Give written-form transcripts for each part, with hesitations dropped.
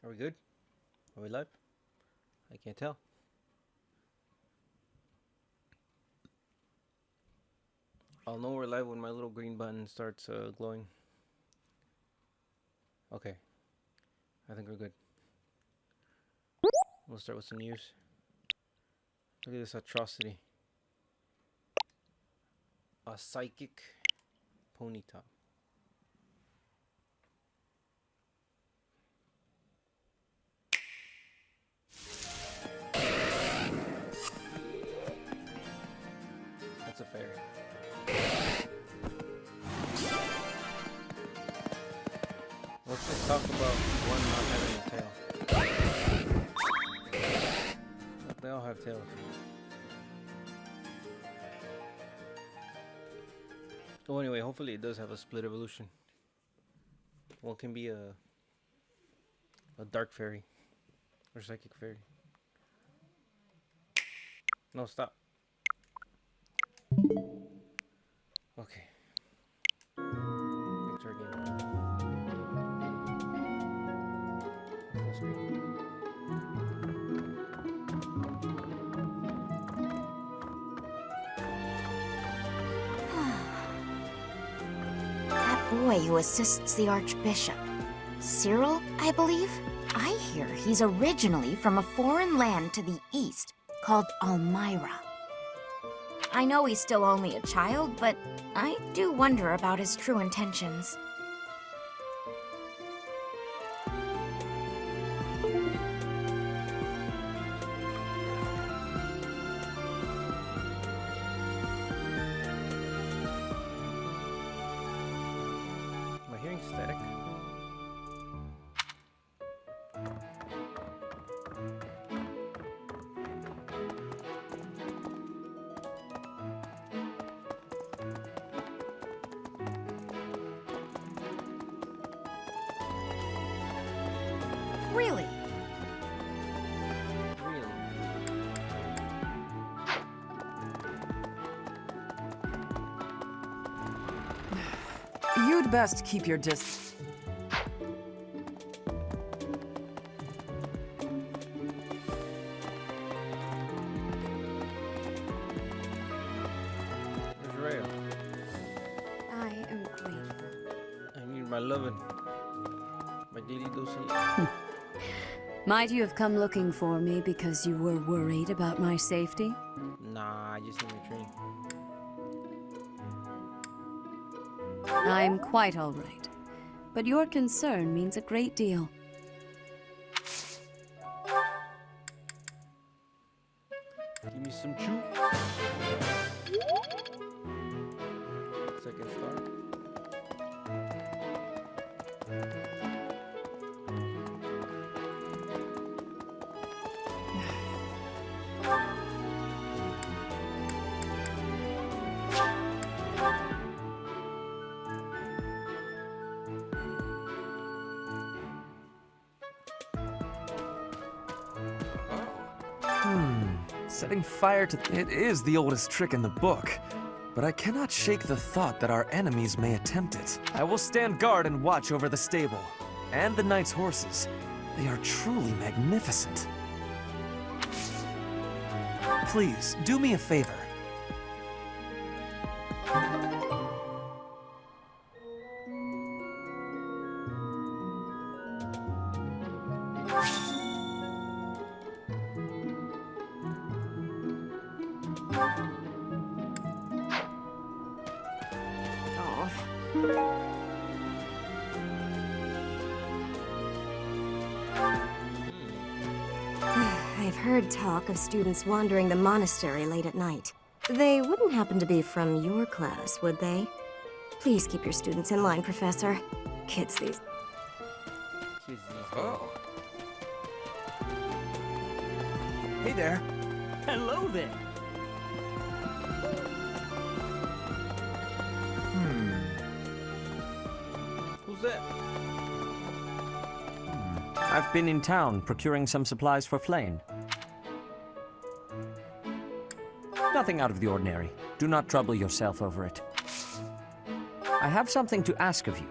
Are we good? Are we live? I can't tell. I'll know we're live when my little green button starts glowing. Okay. I think we're good. We'll start with some news. Look at this atrocity. A psychic ponytail. That's a fairy. Let's just talk about one not having a tail. Look, they all have tails. Oh, anyway, hopefully it does have a split evolution. One can be a dark fairy or psychic fairy. No, stop. Okay. Picture again. Full screen. That boy who assists the Archbishop. Cyril, I believe? I hear he's originally from a foreign land to the east called Almyra. I know he's still only a child, but I do wonder about his true intentions. Am I hearing static? Really? Really? You'd best keep your distance. Where's Rhea? I am grateful. I need my loving. My daily dose of love. Might you have come looking for me because you were worried about my safety? Nah, I just need my training. I'm quite all right. But your concern means a great deal. Give me some chew. Second star. Setting fire to... It is the oldest trick in the book, but I cannot shake the thought that our enemies may attempt it. I will stand guard and watch over the stable, and the knight's horses. They are truly magnificent. Please, do me a favor. Oh. I've heard talk of students wandering the monastery late at night. They wouldn't happen to be from your class, would they? Please keep your students in line, Professor. Kids these... Kids these days. Oh. Hey there. Hello there. Who's that? I've been in town procuring some supplies for Flame. Nothing out of the ordinary. Do not trouble yourself over it. I have something to ask of you.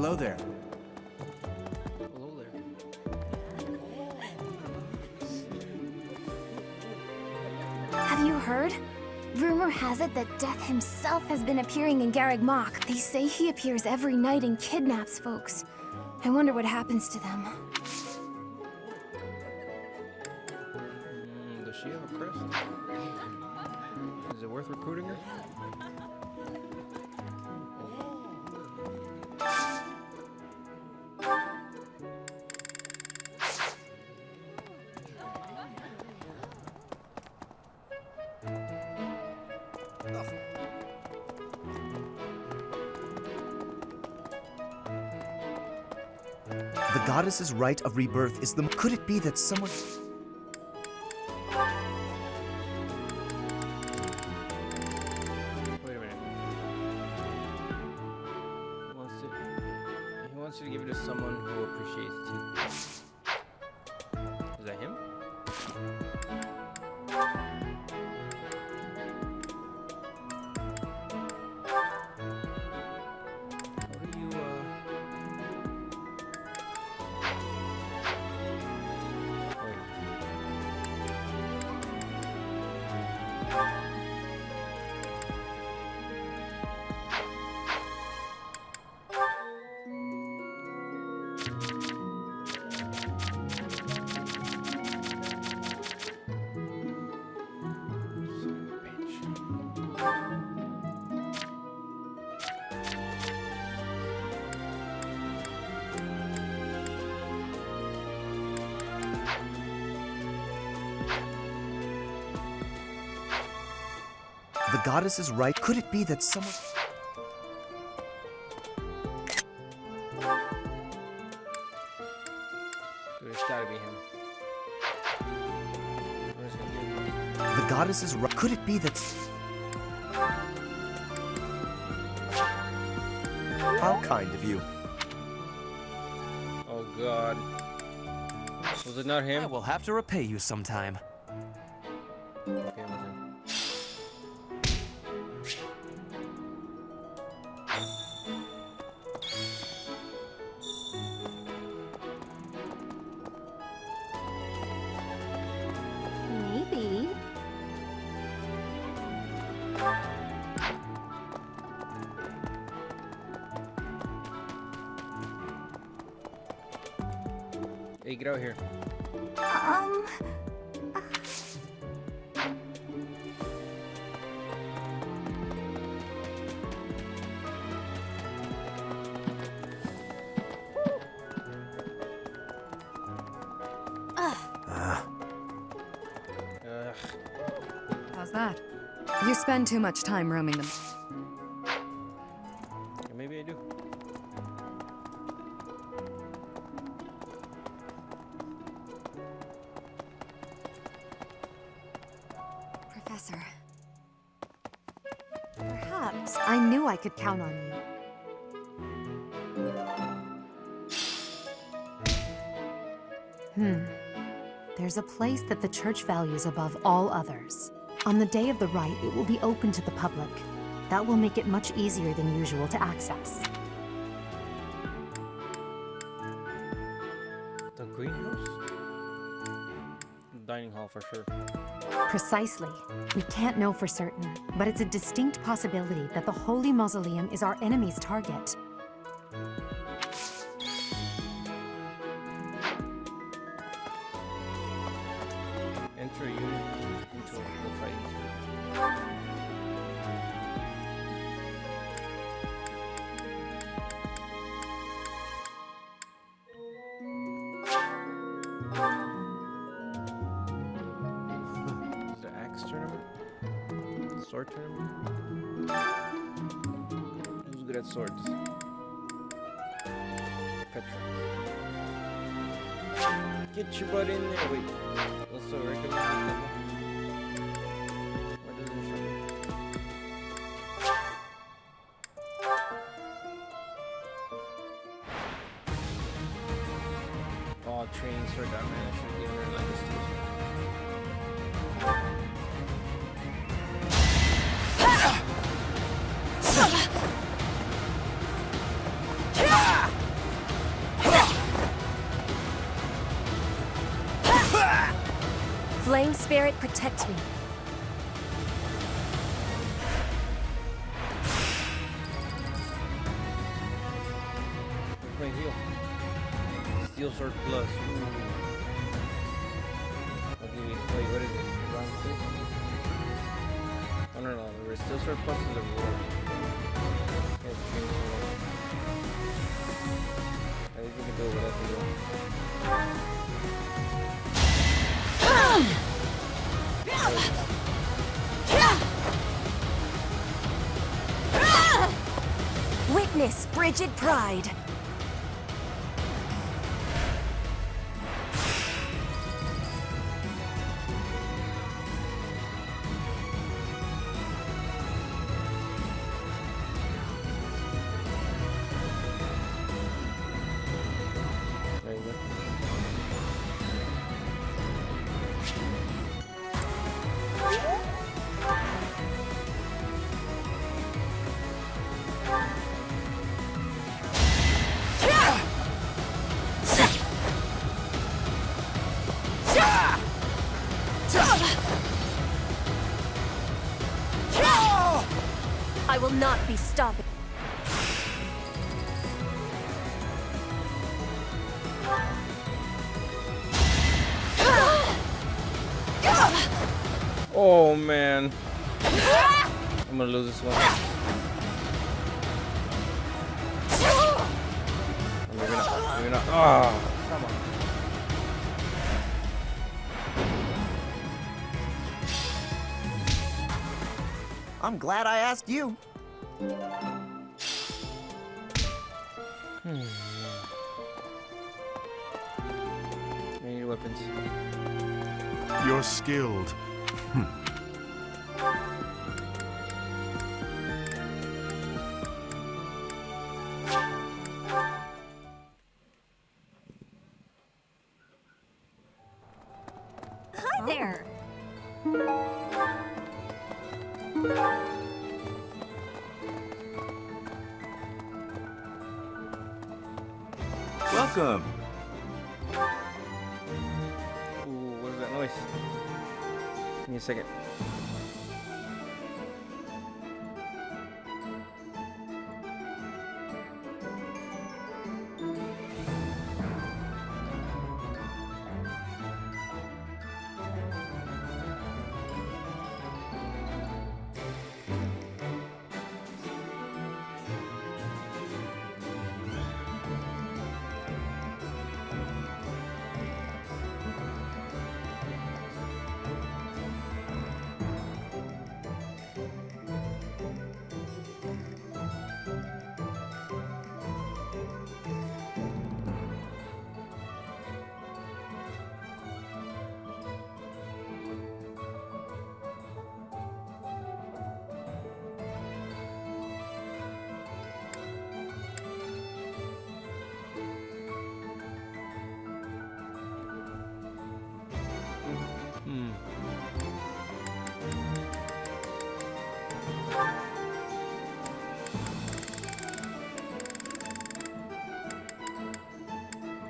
Hello there. Hello there. Have you heard? Rumor has it that Death himself has been appearing in Garreg Mach. They say he appears every night and kidnaps folks. I wonder what happens to them. Does she have a crest? Is it worth recruiting her? The goddess's rite of rebirth is the... Could it be that someone... Wait a minute. He wants you to give it to someone who appreciates tea. Is that him? How do you, Wait. Son of a bitch. The goddess's rite... Could it be that someone... Dude, it's gotta be him. What is it gonna The goddess's rite... Could it be that... How kind of you. Oh god. Was it not I him? will have to repay you sometime. Okay, it was him. Maybe. Hey, get out here. Um... Ugh. How's that? You spend too much time roaming them. Yeah, maybe I do. Professor. Perhaps I knew I could count on you. There's a place that the church values above all others. On the day of the rite, it will be open to the public. That will make it much easier than usual to access. The greenhouse? Dining hall for sure. Precisely. We can't know for certain, but it's a distinct possibility that the Holy Mausoleum is our enemy's target. Enter a unit into the fighting. Is the axe tournament? Sword tournament? Who's good at swords? Petra. Get your butt in there. Wait. Also recommend this. Why doesn't it show me? Oh, training sword down, man. I should have given her like this too. flame spirit protect me. Where's my heal? Steel Sword Plus. Ooh. Okay, wait, what is it? Round 6? Oh, no. The Steel Sword Plus is level 1. Yeah, it's green sword. I think we can do it without the Witness frigid pride. There you go. I will not be stopping. Oh man. I'm gonna lose this one. Maybe not. Maybe not. Oh, come on. I'm glad I asked you. I need weapons. You're skilled. Hi there. Welcome. Ooh, what is that noise? Give me a second.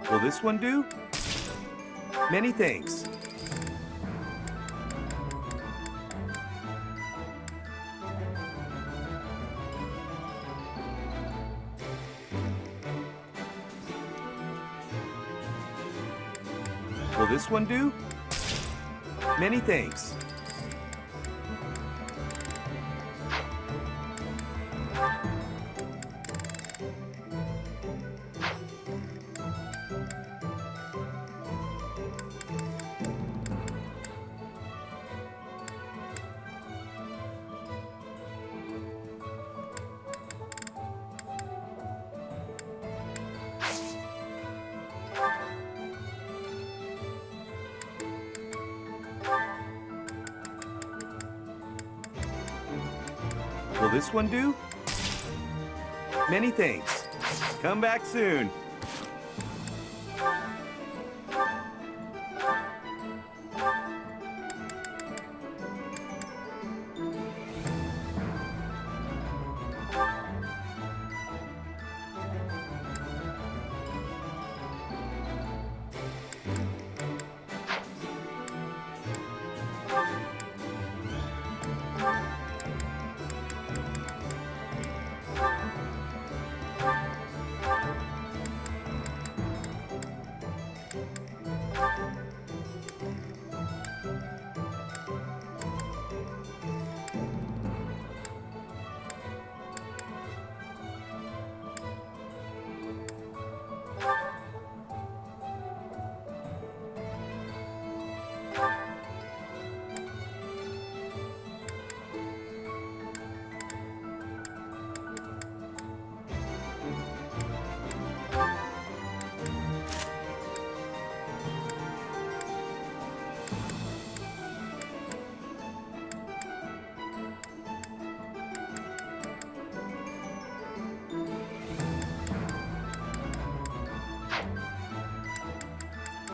Will this one do? Many thanks. Will this one do? Many thanks. Will this one do? Many thanks. Come back soon.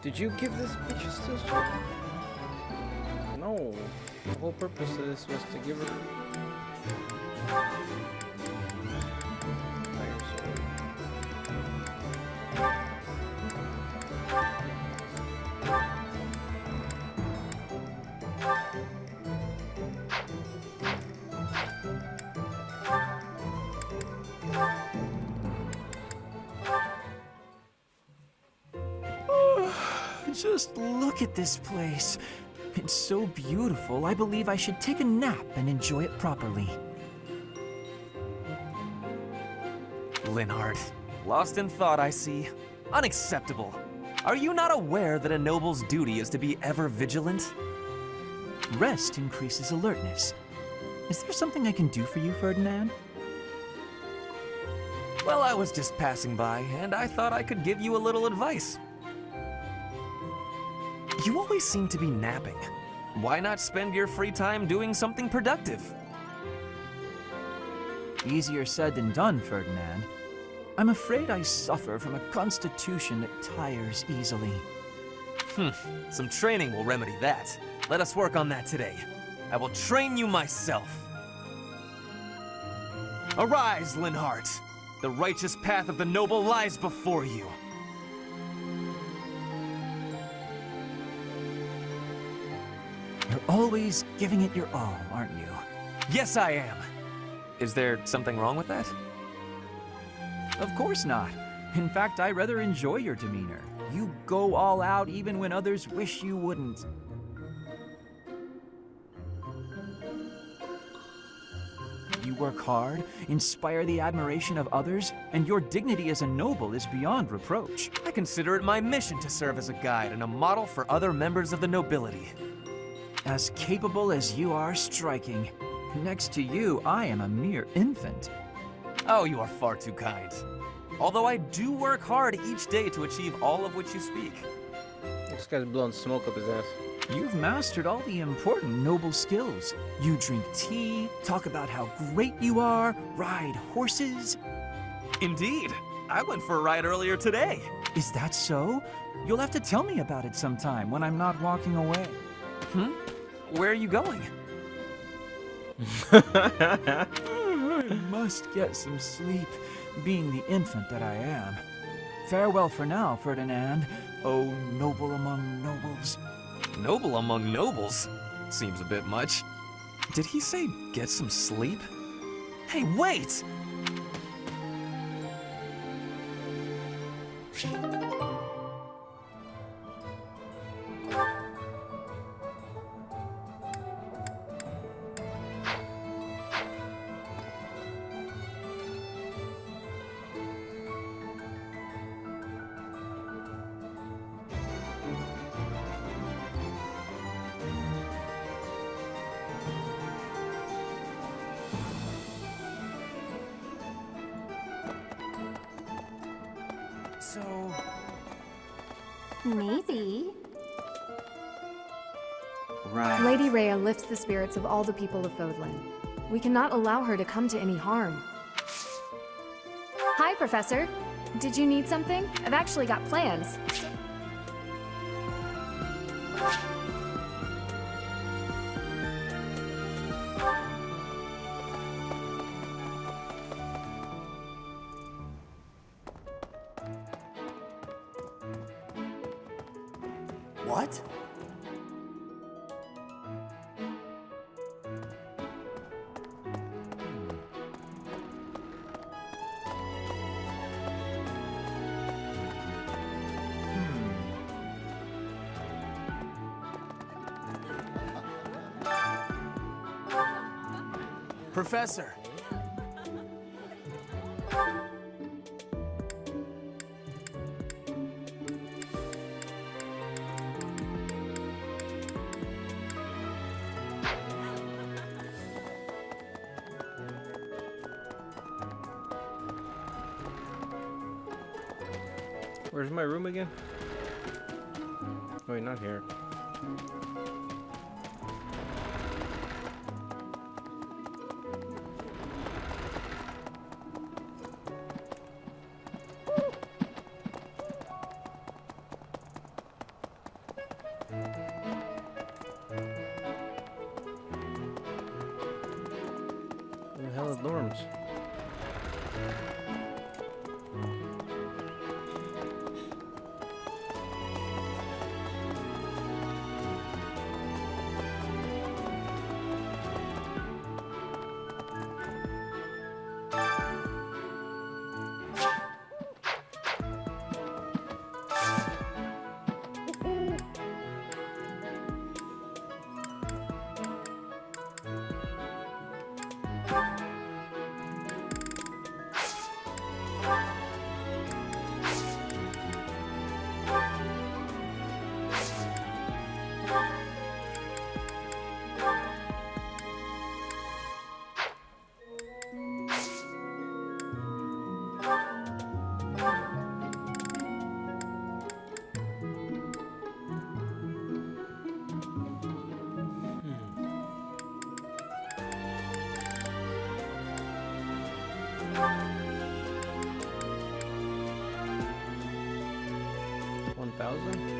Did you give this bitch a steel sword? No. The whole purpose of this was to give her fire sword. Just look at this place. It's so beautiful, I believe I should take a nap and enjoy it properly. Linhardt, lost in thought, I see. Unacceptable. Are you not aware that a noble's duty is to be ever vigilant? Rest increases alertness. Is there something I can do for you, Ferdinand? Well, I was just passing by, and I thought I could give you a little advice. You always seem to be napping. Why not spend your free time doing something productive? Easier said than done, Ferdinand. I'm afraid I suffer from a constitution that tires easily. Some training will remedy that. Let us work on that today. I will train you myself. Arise, Linhardt. The righteous path of the noble lies before you. You're always giving it your all, aren't you? Yes, I am. Is there something wrong with that? Of course not. In fact, I rather enjoy your demeanor. You go all out even when others wish you wouldn't. You work hard, inspire the admiration of others, and your dignity as a noble is beyond reproach. I consider it my mission to serve as a guide and a model for other members of the nobility. As capable as you are striking. Next to you, I am a mere infant. Oh, you are far too kind. Although I do work hard each day to achieve all of which you speak. This guy's blowing smoke up his ass. You've mastered all the important noble skills. You drink tea, talk about how great you are, ride horses. Indeed. I went for a ride earlier today. Is that so? You'll have to tell me about it sometime when I'm not walking away. Where are you going? I must get some sleep, being the infant that I am. Farewell for now, Ferdinand, O noble among nobles. Noble among nobles? Seems a bit much. Did he say get some sleep? Hey, wait! So... Maybe. Right. Lady Rhea lifts the spirits of all the people of Fodlan. We cannot allow her to come to any harm. Hi, Professor. Did you need something? I've actually got plans. What? Professor! Where's my room again? Wait, not here. 1,000?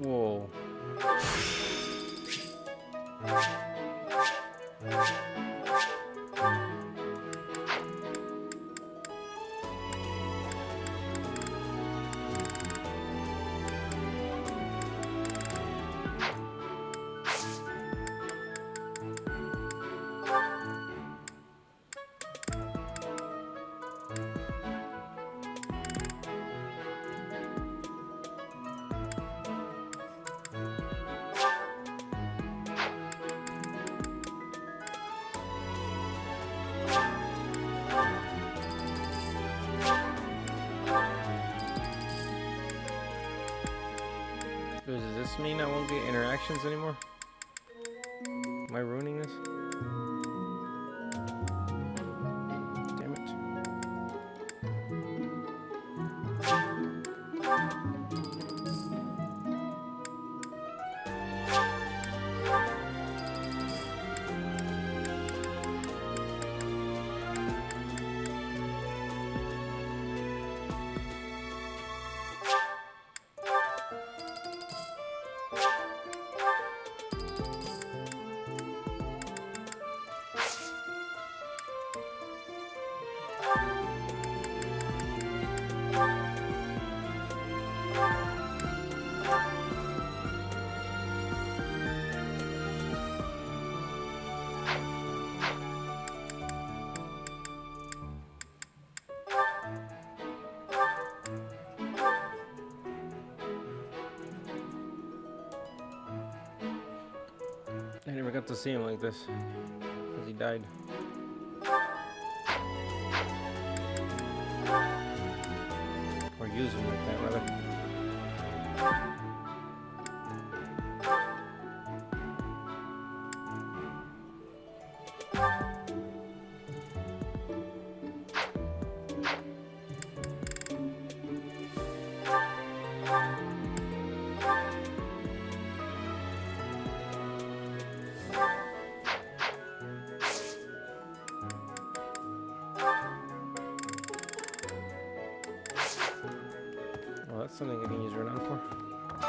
Whoa. Does this mean I won't get interactions anymore? Am I ruining this? Damn it. I never got to see him like this, because he died. Or use him like that, rather. Well, that's something I can use Renan for.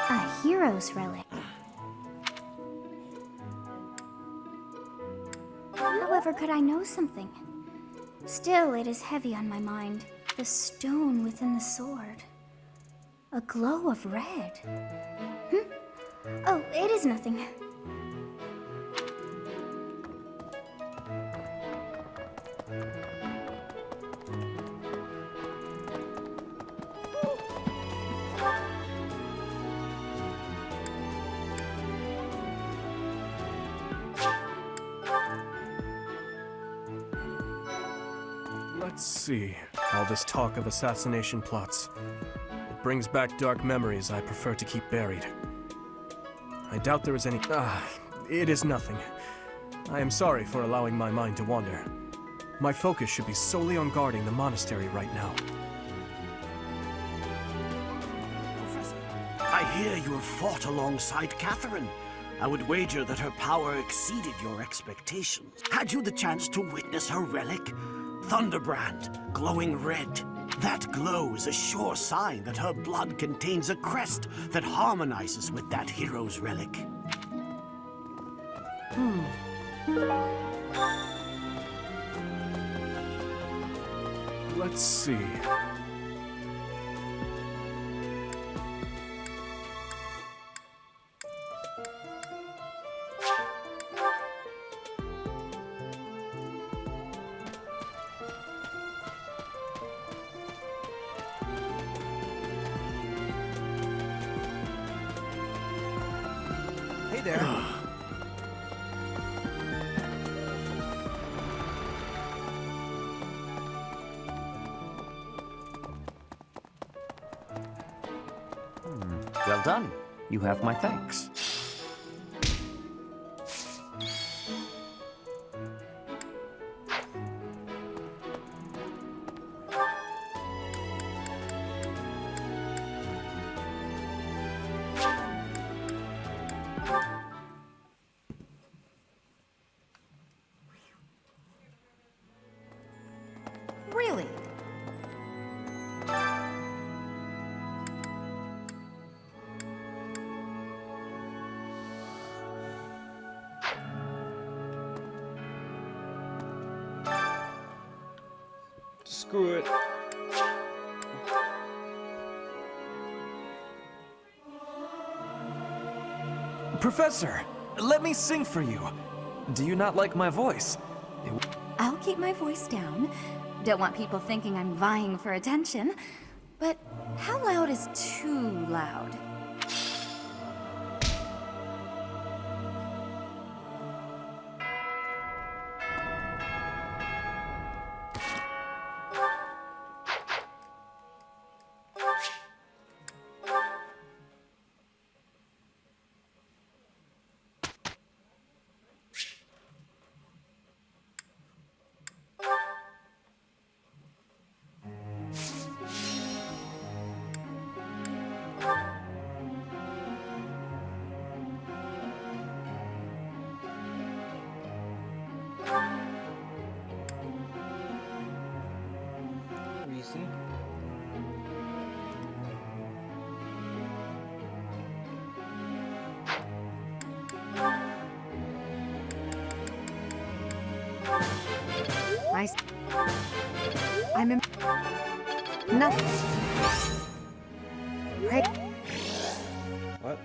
A hero's relic. However, could I know something? Still, it is heavy on my mind. The stone within the sword. A glow of red. Oh, it is nothing. Let's see. All this talk of assassination plots. It brings back dark memories I prefer to keep buried. I doubt there is any... it is nothing. I am sorry for allowing my mind to wander. My focus should be solely on guarding the monastery right now. I hear you have fought alongside Catherine. I would wager that her power exceeded your expectations. Had you the chance to witness her relic? Thunderbrand, glowing red. That glow is a sure sign that her blood contains a crest that harmonizes with that hero's relic. Let's see. Hey there. Well done. You have my thanks. Really? Screw it. Professor, let me sing for you. Do you not like my voice? I'll keep my voice down. Don't want people thinking I'm vying for attention. But how loud is too loud? Reason. I'm in. Nothing. Right. What?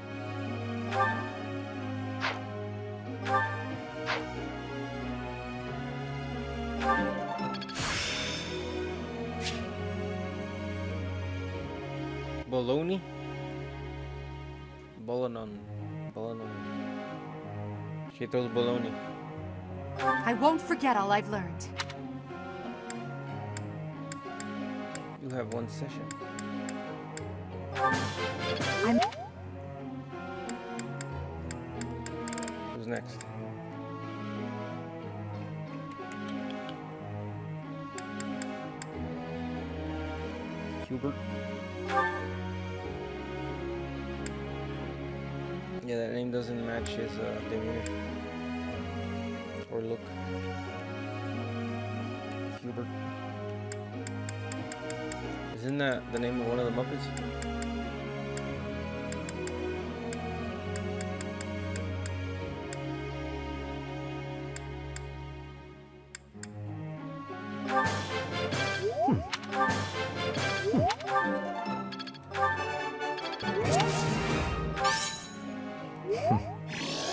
Bologna? Bolognese. She throws bologna. I won't forget all I've learned. You have one session. I'm. Who's next? Hubert? Yeah, that name doesn't match his demeanor or look. Hubert. Isn't that the name of one of the Muppets?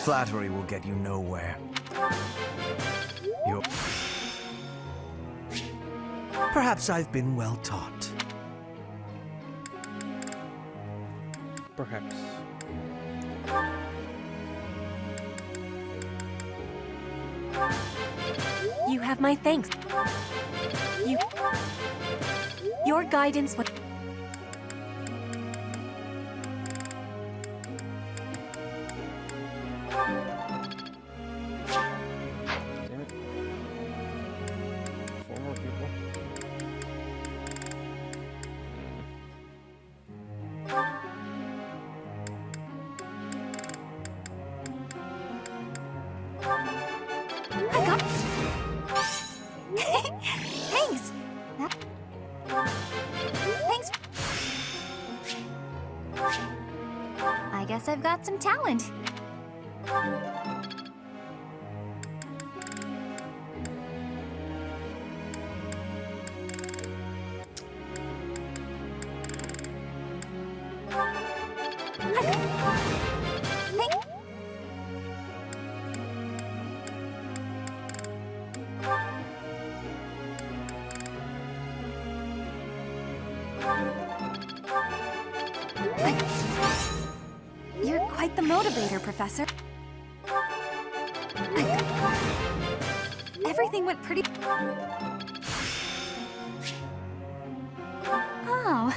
Flattery will get you nowhere. Perhaps I've been well taught. Perhaps. You have my thanks. Your guidance was... Damn it. Thanks. I guess I've got some talent. You're quite the motivator, Professor. Everything went pretty... Oh.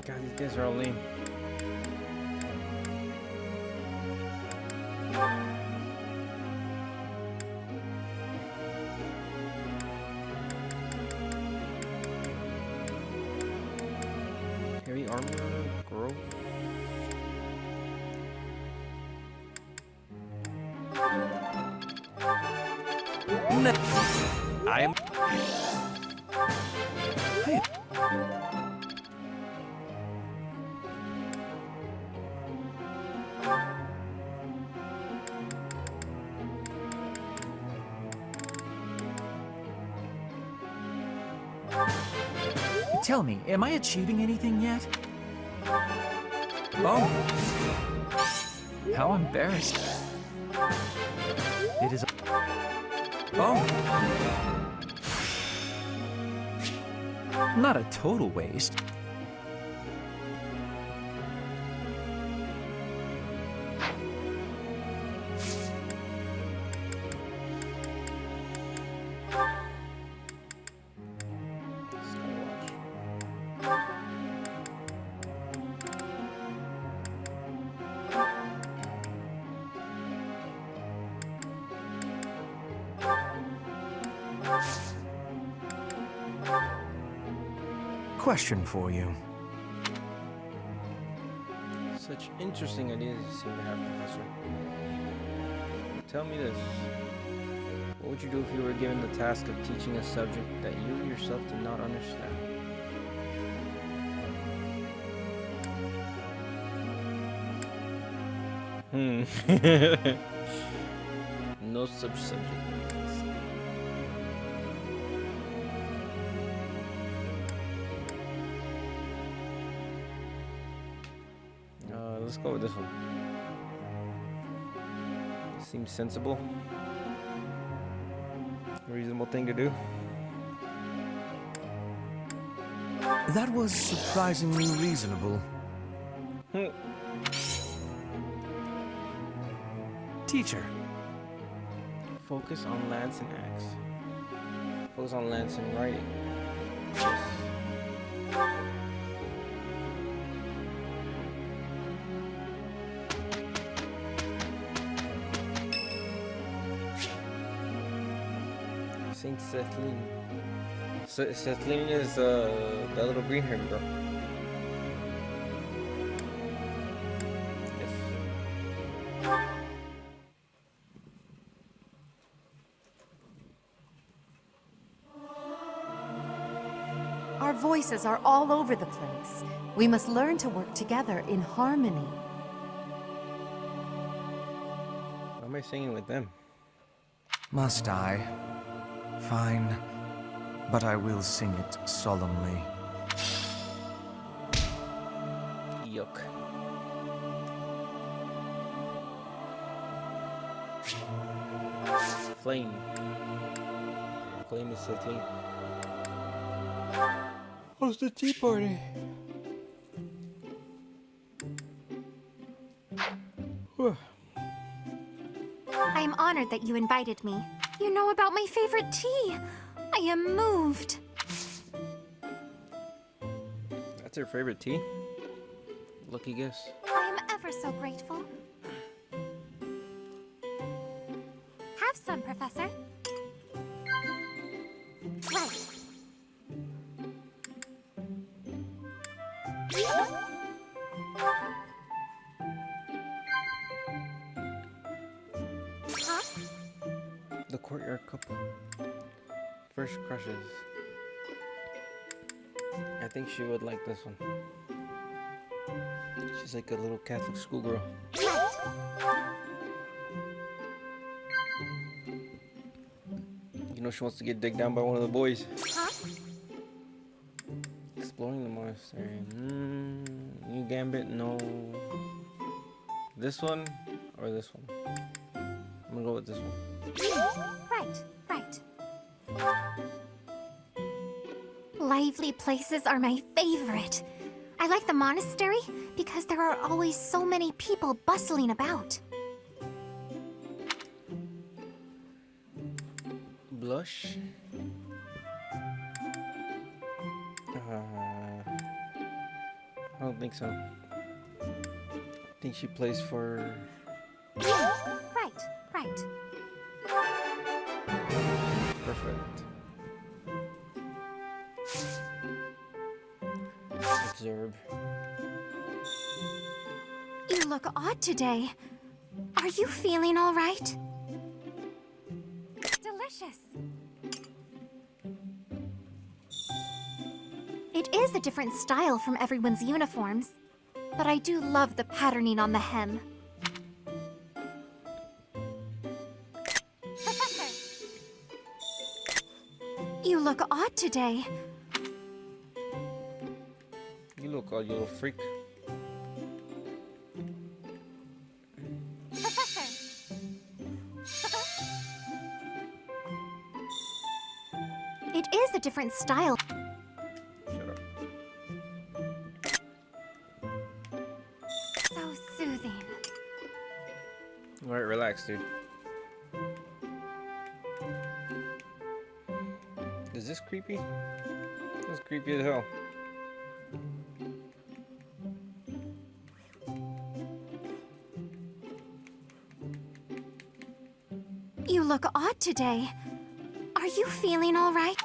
God, these guys are all lame. Heavy armor, gross. I am. Hey. Tell me, am I achieving anything yet? Oh. How embarrassing. It is. Oh. Not a total waste. Question for you. Such interesting ideas you seem to have, Professor. Tell me this. What would you do if you were given the task of teaching a subject that you yourself did not understand? No such subject. Let's go with this one. Seems sensible. Reasonable thing to do. That was surprisingly reasonable. Teacher. Focus on lance and axe. Focus on lance and writing. Yes. Saint Sethlin. Sethlin is that little green haired girl. Yes. Our voices are all over the place. We must learn to work together in harmony. Why am I singing with them? Must I? Fine, but I will sing it solemnly. Yuck. Flame. Flame is so clean. How's the tea party? I am honored that you invited me. You know about my favorite tea. I am moved. That's her favorite tea? Lucky guess. I am ever so grateful. Have some, Professor. Right. Huh? The courtyard couple. First crushes. I think she would like this one. She's like a little Catholic schoolgirl. You know she wants to get digged down by one of the boys. Huh? Exploring the monastery. New Gambit? No. This one or this one? I'm gonna go with this one. Right. Lively places are my favorite. I like the monastery because there are always so many people bustling about. Blush? I don't think so. I think she plays for... Right. Perfect. Observe. You look odd today. Are you feeling all right? Delicious. It is a different style from everyone's uniforms, but I do love the patterning on the hem. Professor! You look odd today. You look odd, you little freak. Professor! It is a different style. Shut up. So soothing. Alright, relax, dude. Is this creepy? This is creepy as hell. You look odd today. Are you feeling all right?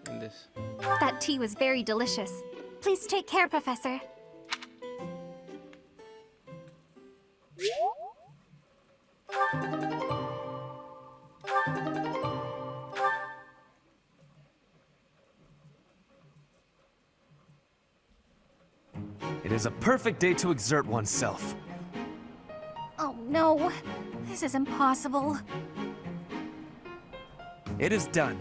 And this. That tea was very delicious. Please take care, Professor. It is a perfect day to exert oneself. Oh no, this is impossible. It is done.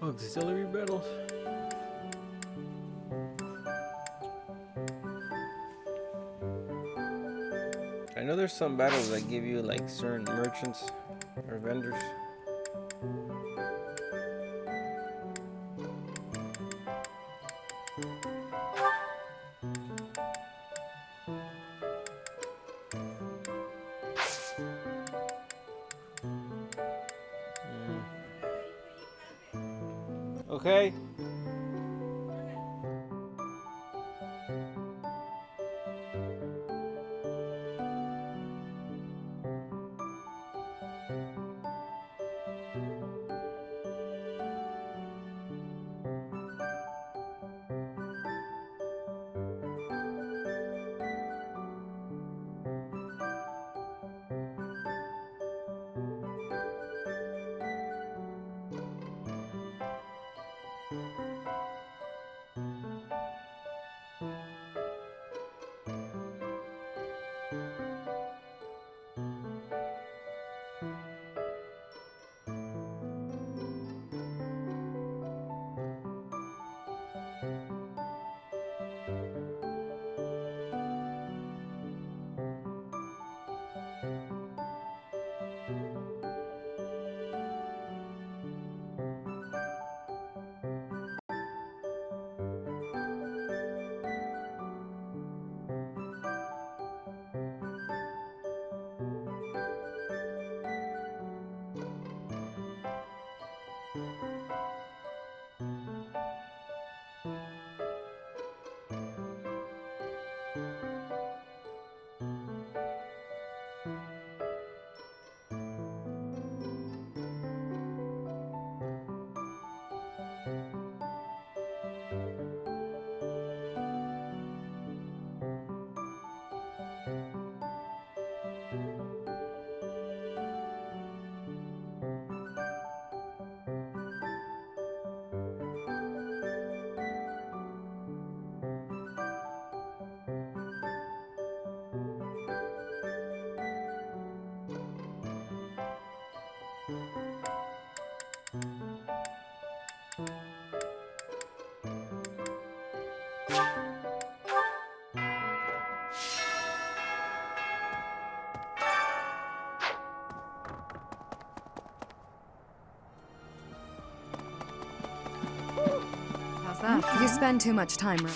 Auxiliary battles. I know there's some battles that give you like certain merchants or vendors. Okay. How's that? You spend too much time.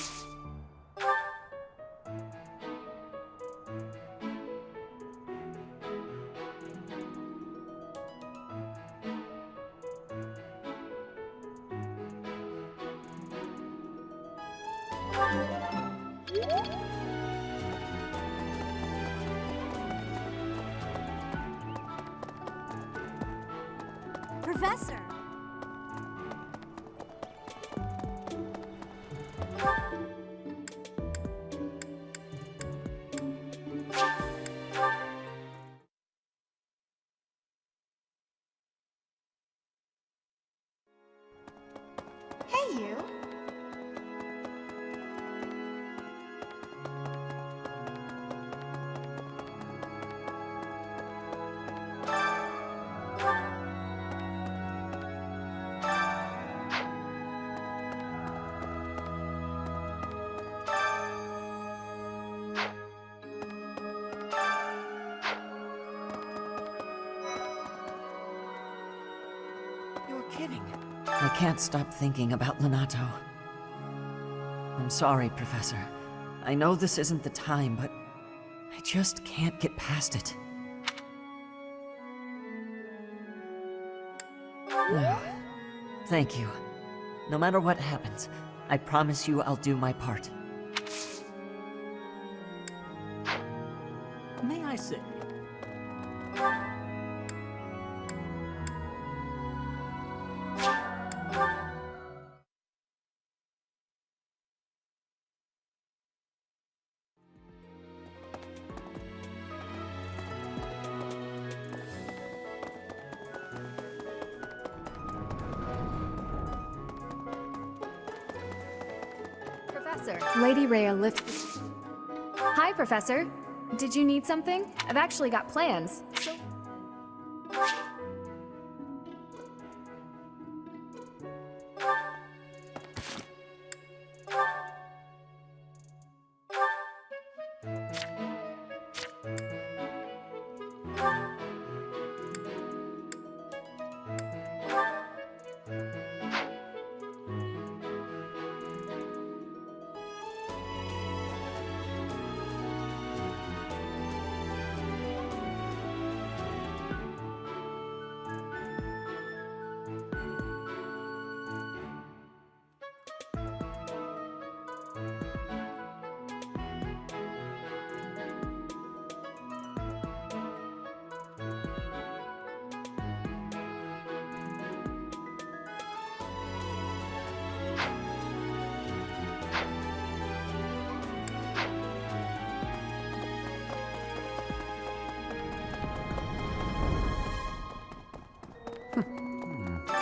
Professor! Hey, you! You're kidding. I can't stop thinking about Lenato. I'm sorry, Professor. I know this isn't the time, but I just can't get past it. Oh, thank you. No matter what happens, I promise you I'll do my part. May I say? Professor. Lady Rhea lifts. Hi, Professor. Did you need something? I've actually got plans. So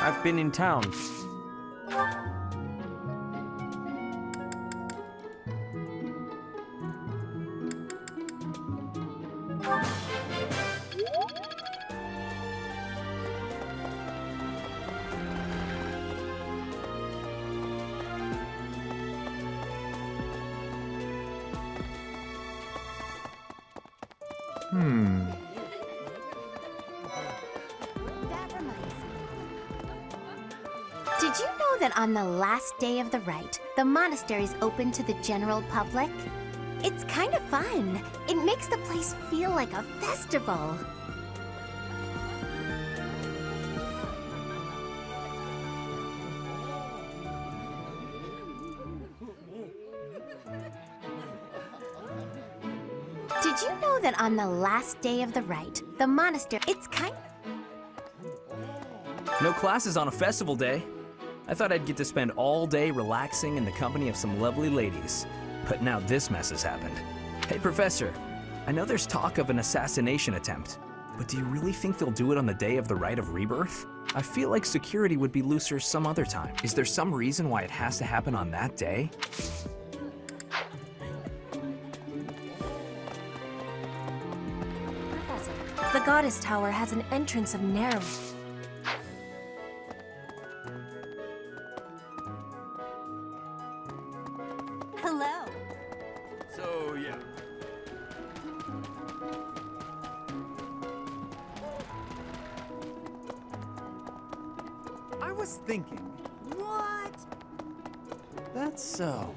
I've been in town. Did you know that on the last day of the rite, the monastery's open to the general public? It's kind of fun. It makes the place feel like a festival. Did you know that on the last day of the rite, the monastery... It's kind... No classes on a festival day. I thought I'd get to spend all day relaxing in the company of some lovely ladies. But now this mess has happened. Hey, Professor. I know there's talk of an assassination attempt, but do you really think they'll do it on the day of the Rite of Rebirth? I feel like security would be looser some other time. Is there some reason why it has to happen on that day? Professor, the Goddess Tower has an entrance of narrow... was thinking. What? That's so.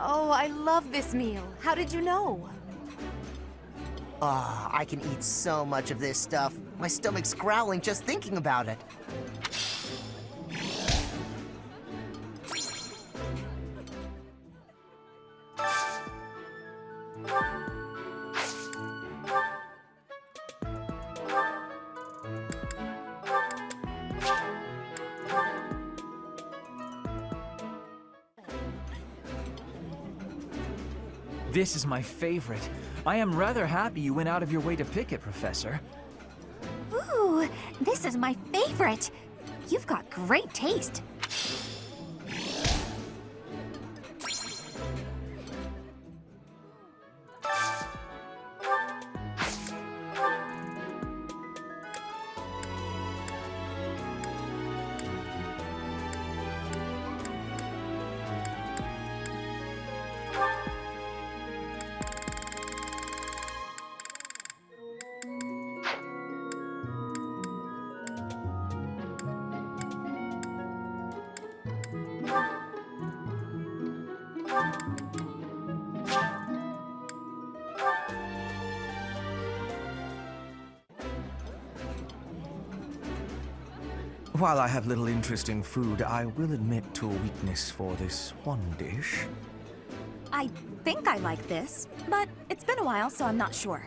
Oh, I love this meal. How did you know? Ah, I can eat so much of this stuff. My stomach's growling just thinking about it. This is my favorite. I am rather happy you went out of your way to pick it, Professor. Ooh, this is my favorite. You've got great taste. While I have little interest in food, I will admit to a weakness for this one dish. I think I like this, but it's been a while, so I'm not sure.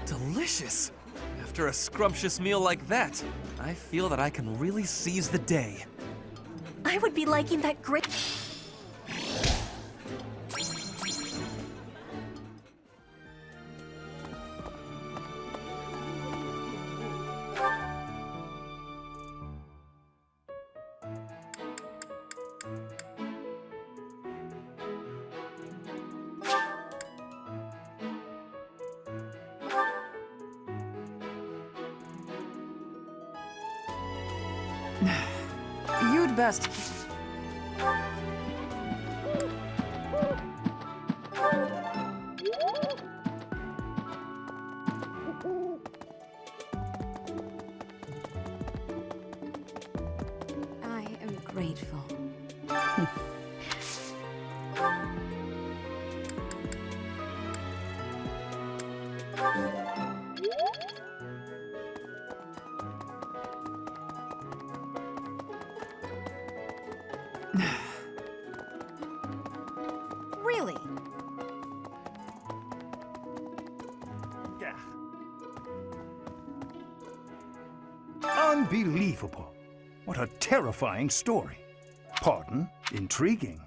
Delicious! After a scrumptious meal like that, I feel that I can really seize the day. I would be liking that great. You'd best. I am grateful. Really? Unbelievable. What a terrifying story. Pardon, intriguing.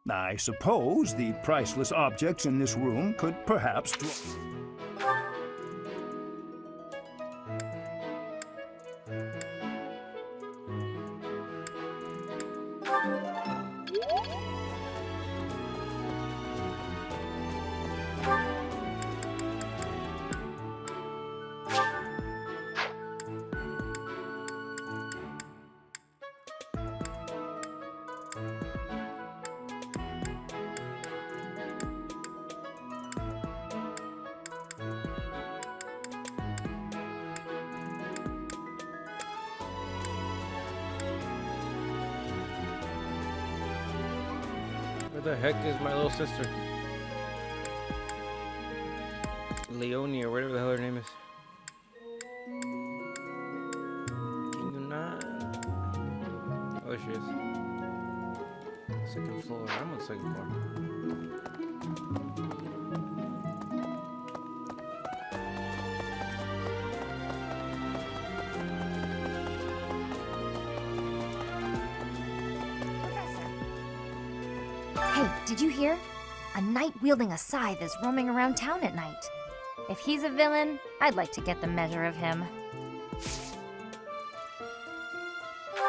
I suppose the priceless objects in this room could perhaps draw. Where the heck is my little sister? Leonie or whatever the hell her name is. Can you not? Oh, she is. Second floor. I'm on the second floor. Hey, did you hear? A knight wielding a scythe is roaming around town at night. If he's a villain, I'd like to get the measure of him.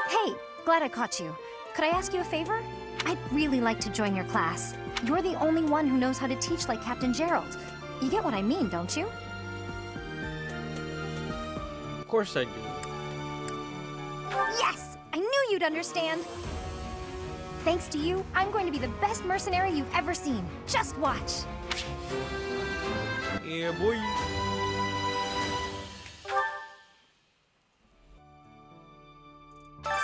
Hey, glad I caught you. Could I ask you a favor? I'd really like to join your class. You're the only one who knows how to teach like Captain Gerald. You get what I mean, don't you? Of course I do. Yes! I knew you'd understand! Thanks to you, I'm going to be the best mercenary you've ever seen. Just watch! Yeah, boy.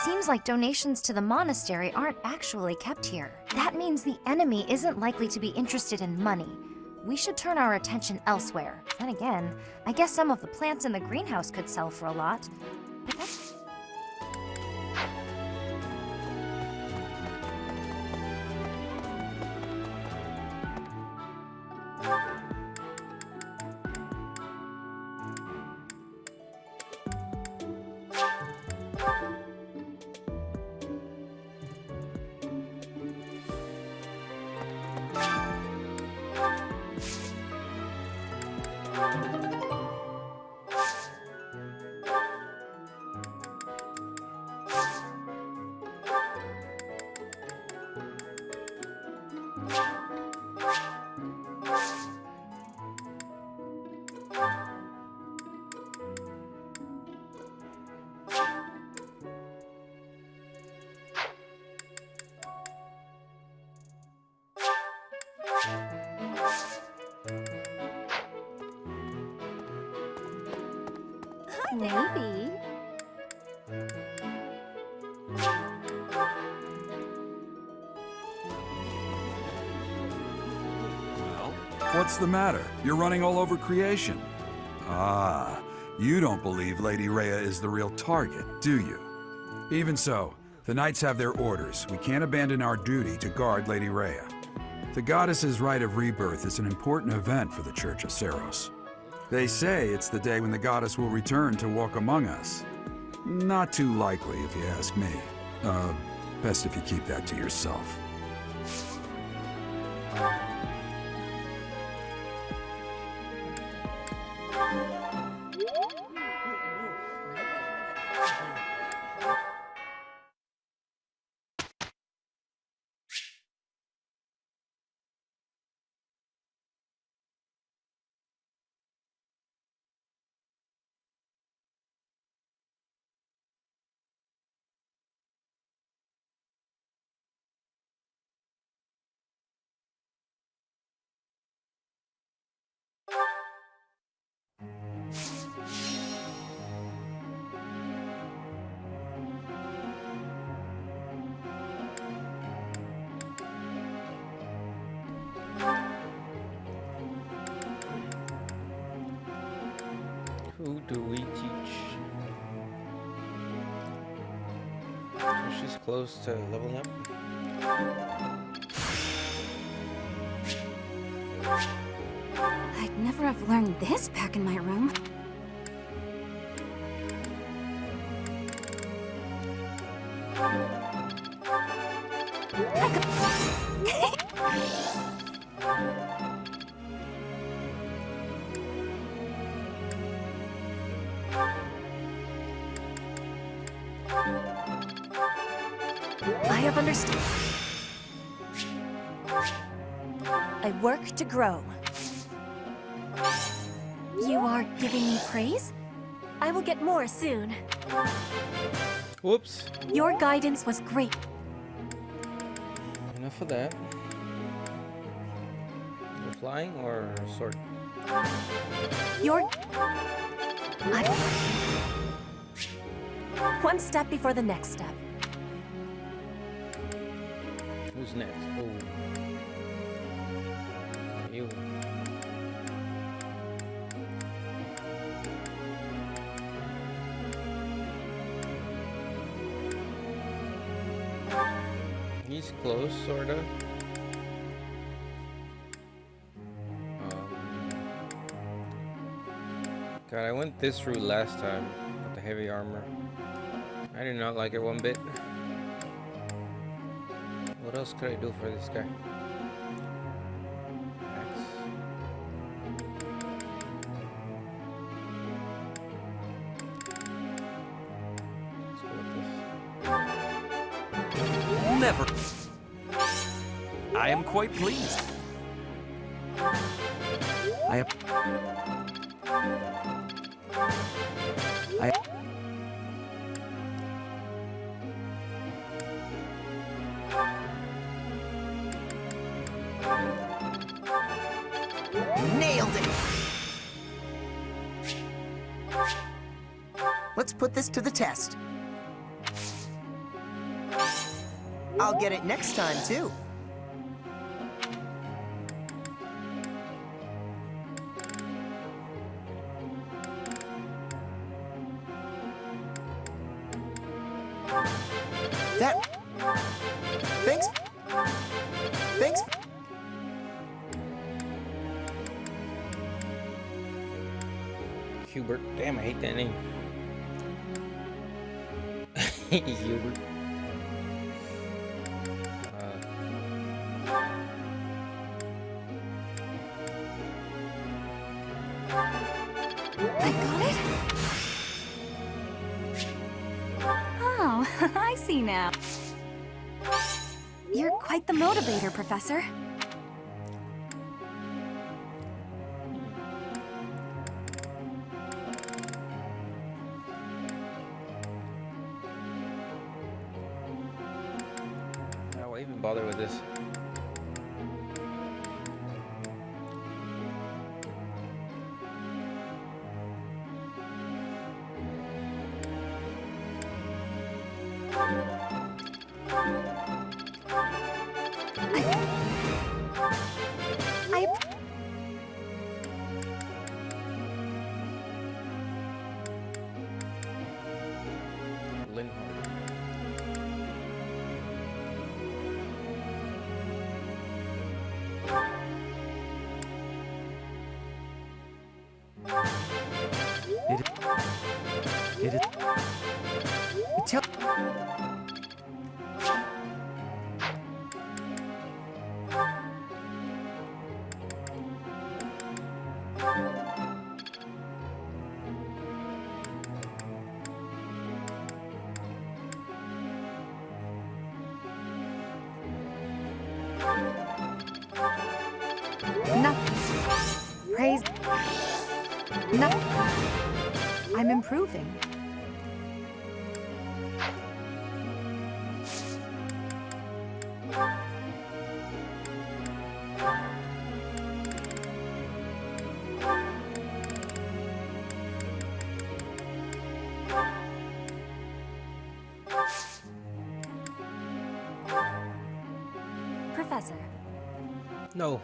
Seems like donations to the monastery aren't actually kept here. That means the enemy isn't likely to be interested in money. We should turn our attention elsewhere. Then again, I guess some of the plants in the greenhouse could sell for a lot. But that's... Maybe. What's the matter? You're running all over creation. Ah, you don't believe Lady Rhea is the real target, do you? Even so, the knights have their orders. We can't abandon our duty to guard Lady Rhea. The goddess's rite of rebirth is an important event for the Church of Seros. They say it's the day when the goddess will return to walk among us. Not too likely, if you ask me. Best if you keep that to yourself. Who do we teach? She's close to leveling up. I'd never have learned this back in my room. I have understood. I work to grow. You are giving me praise? I will get more soon. Whoops. Your guidance was great. Enough of that. You're flying or sword? One step before the next step. Who's next? Oh. You. He's close, sorta. God, I went this route last time with the heavy armor. I did not like it one bit. What else could I do for this guy? Axe. Let's go with this. Never. I am quite pleased. I Nailed it! Let's put this to the test. I'll get it next time, too. Thanks. Thanks. Hubert. Damn, I hate that name. Hubert. I got it? Oh, I see now. You're quite the motivator, Professor. Why even bother with this? Nothing. Praise. Nothing. I'm improving. Professor. No.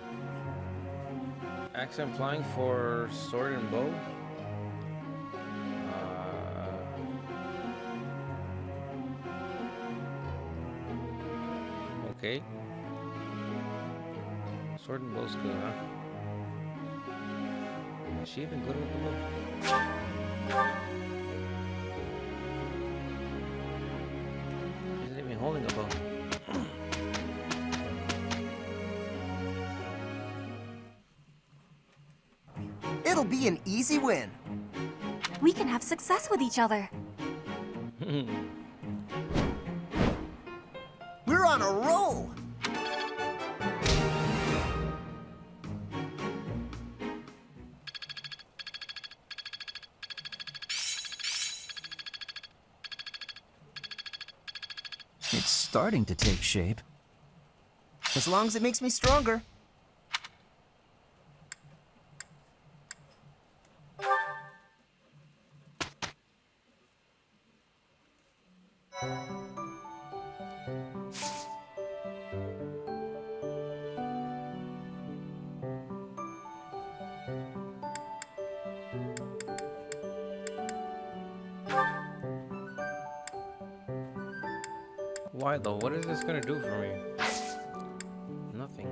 Axe I'm flying for sword and bow. Okay. Sword and bow's good, huh? Is she even good with the bow? She's not even holding a bow. It'll be an easy win. We can have success with each other. We're on a roll. It's starting to take shape. As long as it makes me stronger. Why though? What is this gonna do for me? Nothing.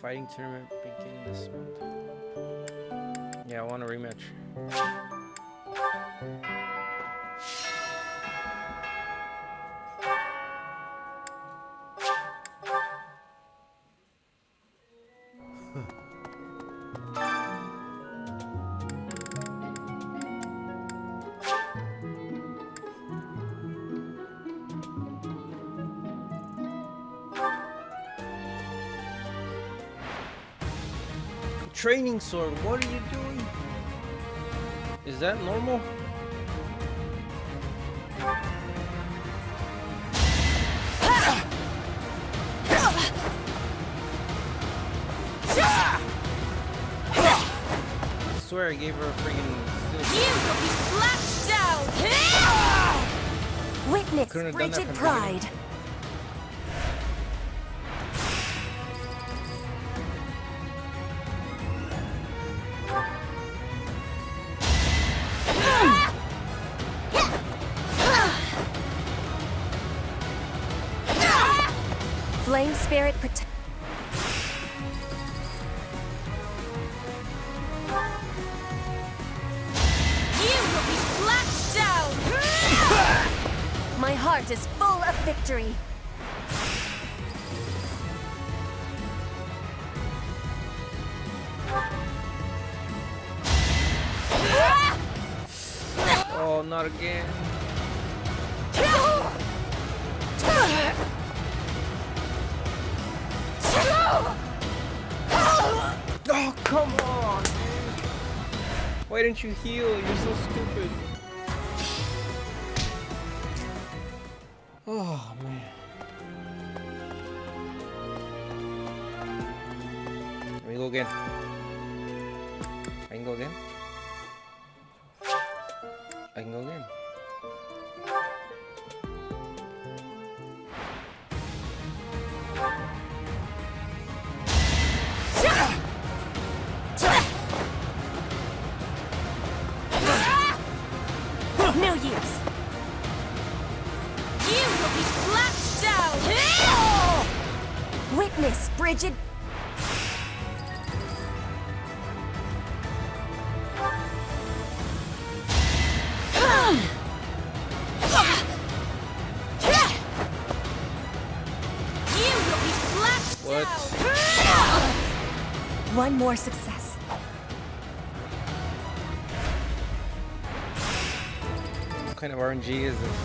Fighting tournament beginning this month. Yeah, I want a rematch. Training sword, what are you doing? Is that normal? I swear I gave her a freaking You will be slapped down! Witness Couldn't have done that frigid from the pride. Flame spirit protect. You will be slapped down! My heart is full of victory. Oh, not again. Oh, come on, dude. Why didn't you heal? You're so stupid. Oh, man. Let me go again. I can go again. I can go again. No use. You will be slapped down! Witness frigid. You will be slapped What? One more success. What kind of RNG is this?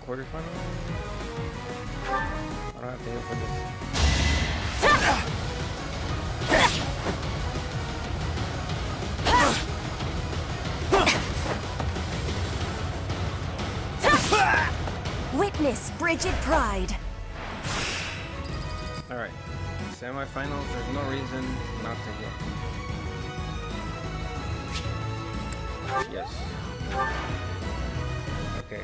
Quarterfinal? I don't have to heal for this. Witness frigid pride. Alright. Semi-finals, there's no reason not to heal. Yes. Okay.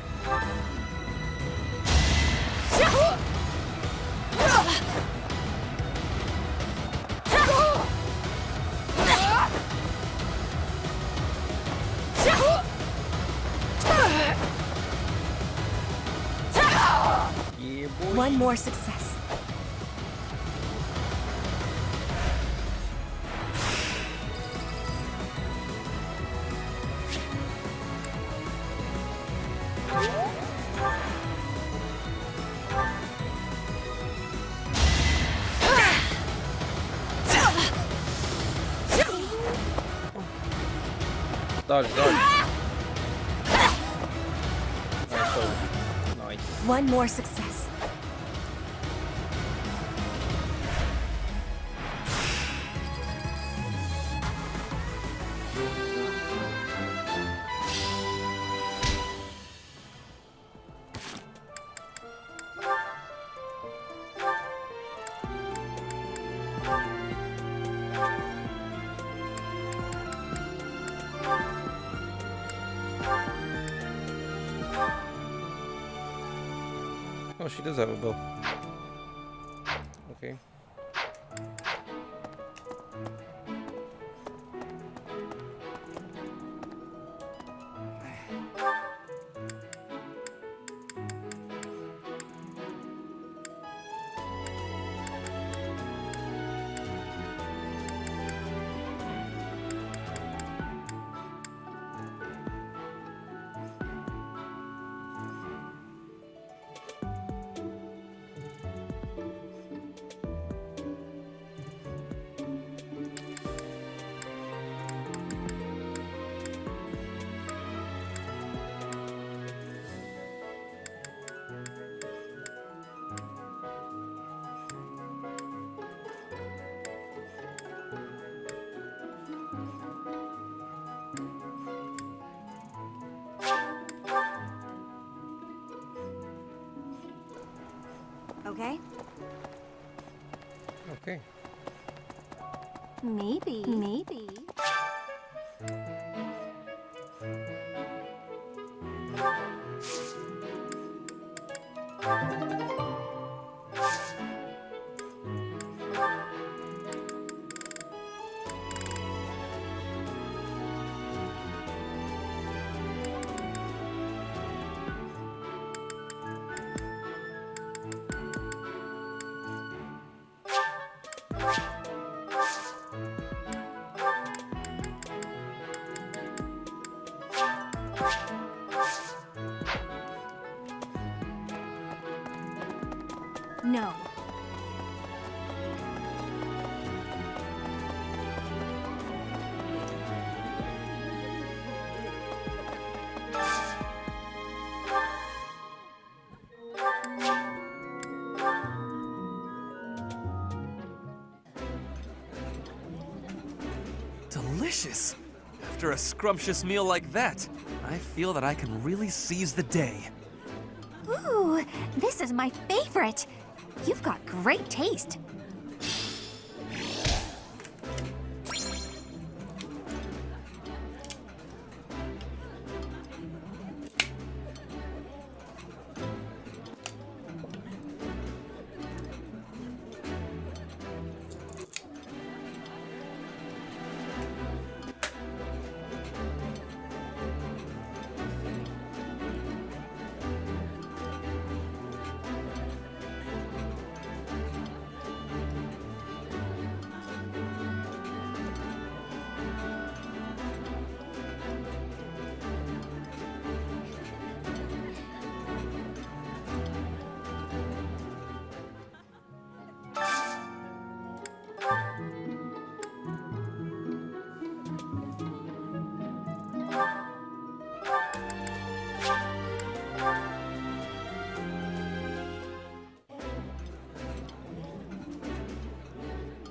Yeah, boy. One more success. Dodge, dodge. Alright, so nice. One more success. Oh, she does have a bow. Okay. Okay? Okay. Maybe. No. Delicious! After a scrumptious meal like that, I feel that I can really seize the day. Ooh, this is my favorite. You've got great taste.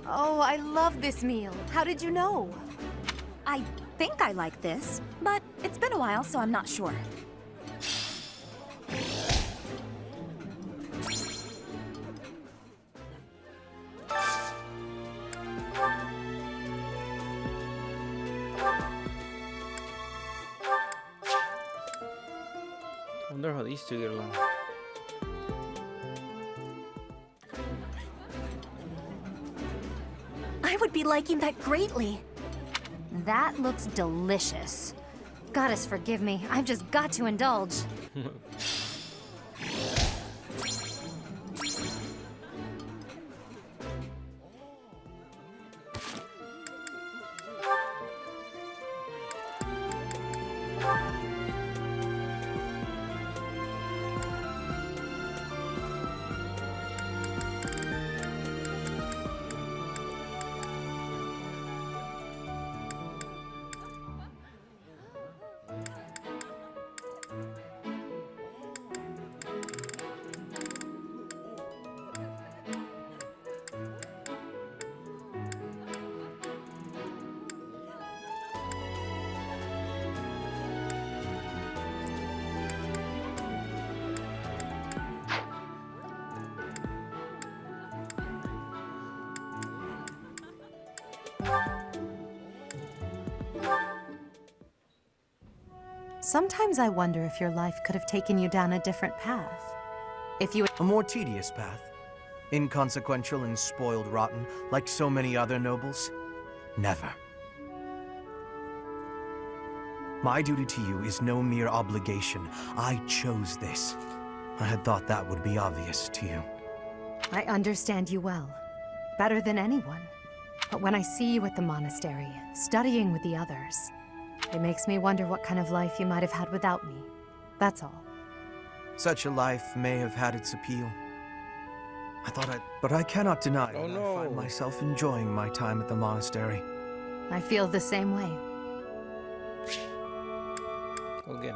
Oh, I love this meal. How did you know? I think I like this, but it's been a while, so I'm not sure. I wonder how these two get along. I would be liking that greatly. That looks delicious. Goddess forgive me, I've just got to indulge. Sometimes I wonder if your life could have taken you down a different path. If you... A more tedious path. Inconsequential and spoiled rotten, like so many other nobles. Never. My duty to you is no mere obligation. I chose this. I had thought that would be obvious to you. I understand you well. Better than anyone. But when I see you at the monastery, studying with the others, it makes me wonder what kind of life you might have had without me. That's all. Such a life may have had its appeal. But I cannot deny that I find myself enjoying my time at the monastery. I feel the same way. Again.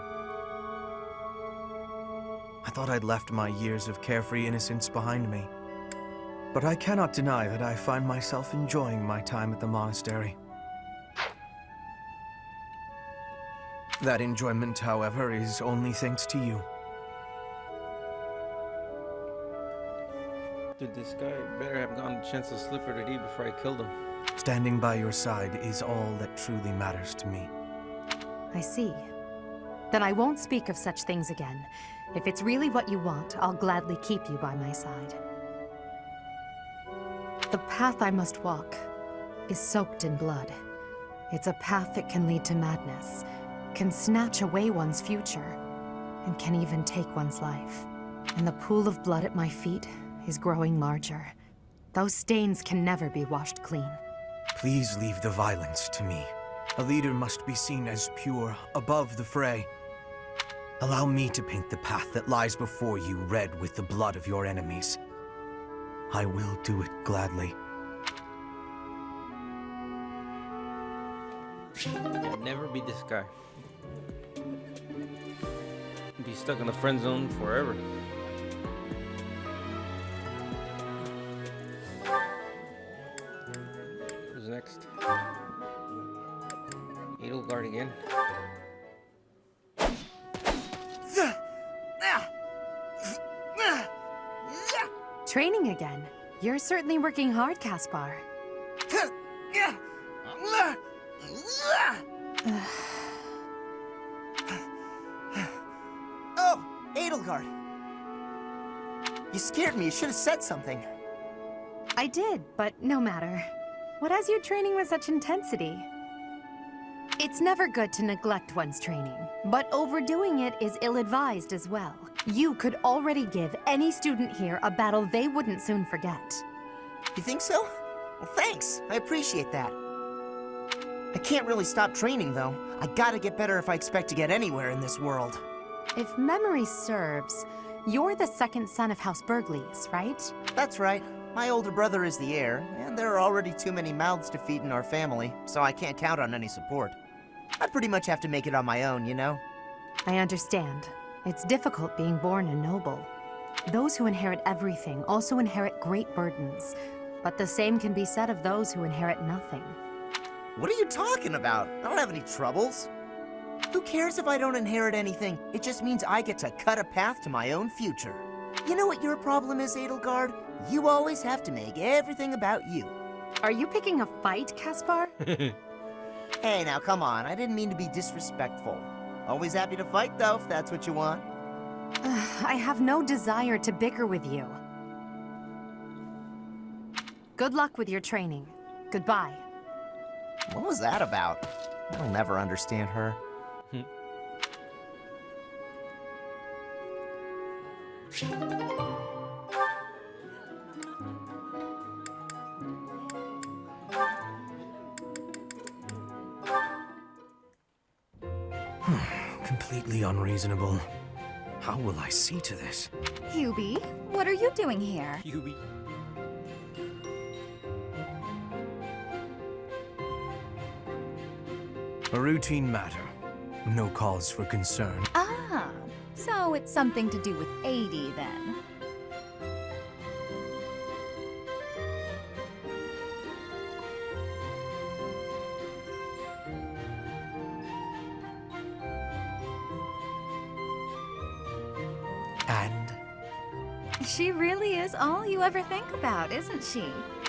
I thought I'd left my years of carefree innocence behind me. But I cannot deny that I find myself enjoying my time at the monastery. That enjoyment, however, is only thanks to you. Dude, this guy better have gotten a chance to slip her today before I killed him. Standing by your side is all that truly matters to me. I see. Then I won't speak of such things again. If it's really what you want, I'll gladly keep you by my side. The path I must walk is soaked in blood. It's a path that can lead to madness, can snatch away one's future, and can even take one's life. And the pool of blood at my feet is growing larger. Those stains can never be washed clean. Please leave the violence to me. A leader must be seen as pure, above the fray. Allow me to paint the path that lies before you red with the blood of your enemies. I will do it gladly. I'll never be this guy. Be stuck in the friend zone forever. Who's next? Edelgard again. Training again. You're certainly working hard, Caspar. Oh, Edelgard. You scared me. You should have said something. I did, but no matter. What has you training with such intensity? It's never good to neglect one's training, but overdoing it is ill-advised as well. You could already give any student here a battle they wouldn't soon forget. You think so? Well, thanks. I appreciate that. I can't really stop training, though. I gotta get better if I expect to get anywhere in this world. If memory serves, you're the second son of House Burgleys, right? That's right. My older brother is the heir, and there are already too many mouths to feed in our family, so I can't count on any support. I pretty much have to make it on my own, you know? I understand. It's difficult being born a noble. Those who inherit everything also inherit great burdens, but the same can be said of those who inherit nothing. What are you talking about? I don't have any troubles. Who cares if I don't inherit anything? It just means I get to cut a path to my own future. You know what your problem is, Edelgard? You always have to make everything about you. Are you picking a fight, Caspar? Hey, now come on. I didn't mean to be disrespectful. Always happy to fight, though, if that's what you want. I have no desire to bicker with you. Good luck with your training. Goodbye. What was that about? I'll never understand her. Completely unreasonable. How will I see to this? Hubie, what are you doing here? Hubie. A routine matter. No cause for concern. Ah, so it's something to do with 80 then. And? She really is all you ever think about, isn't she?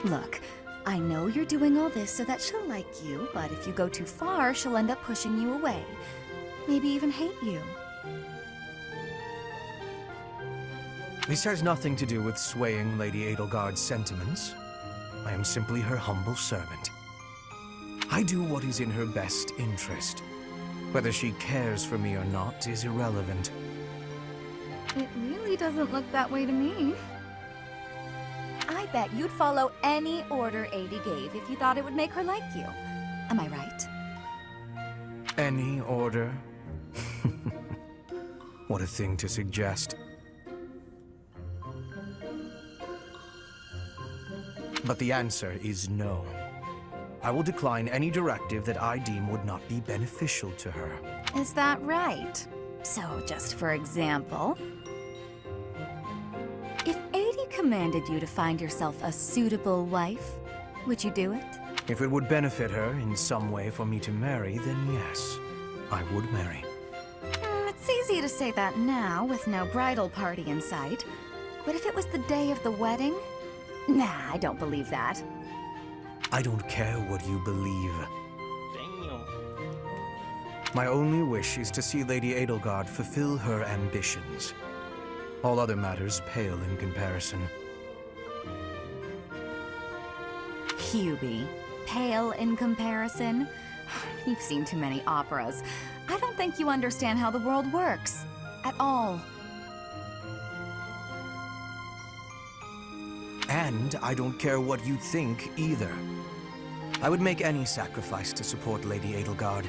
Look, I know you're doing all this so that she'll like you, but if you go too far, she'll end up pushing you away. Maybe even hate you. This has nothing to do with swaying Lady Edelgard's sentiments. I am simply her humble servant. I do what is in her best interest. Whether she cares for me or not is irrelevant. It really doesn't look that way to me. I bet you'd follow any order Adie gave if you thought it would make her like you. Am I right? Any order? What a thing to suggest. But the answer is no. I will decline any directive that I deem would not be beneficial to her. Is that right? So, just for example, if Adie commanded you to find yourself a suitable wife, would you do it? If it would benefit her in some way for me to marry, then yes, I would marry. It's easy to say that now, with no bridal party in sight. But if it was the day of the wedding? Nah, I don't believe that. I don't care what you believe. Damn. My only wish is to see Lady Edelgard fulfill her ambitions. All other matters pale in comparison. Hubie, pale in comparison? You've seen too many operas. I don't think you understand how the world works. At all. And I don't care what you think either. I would make any sacrifice to support Lady Edelgard.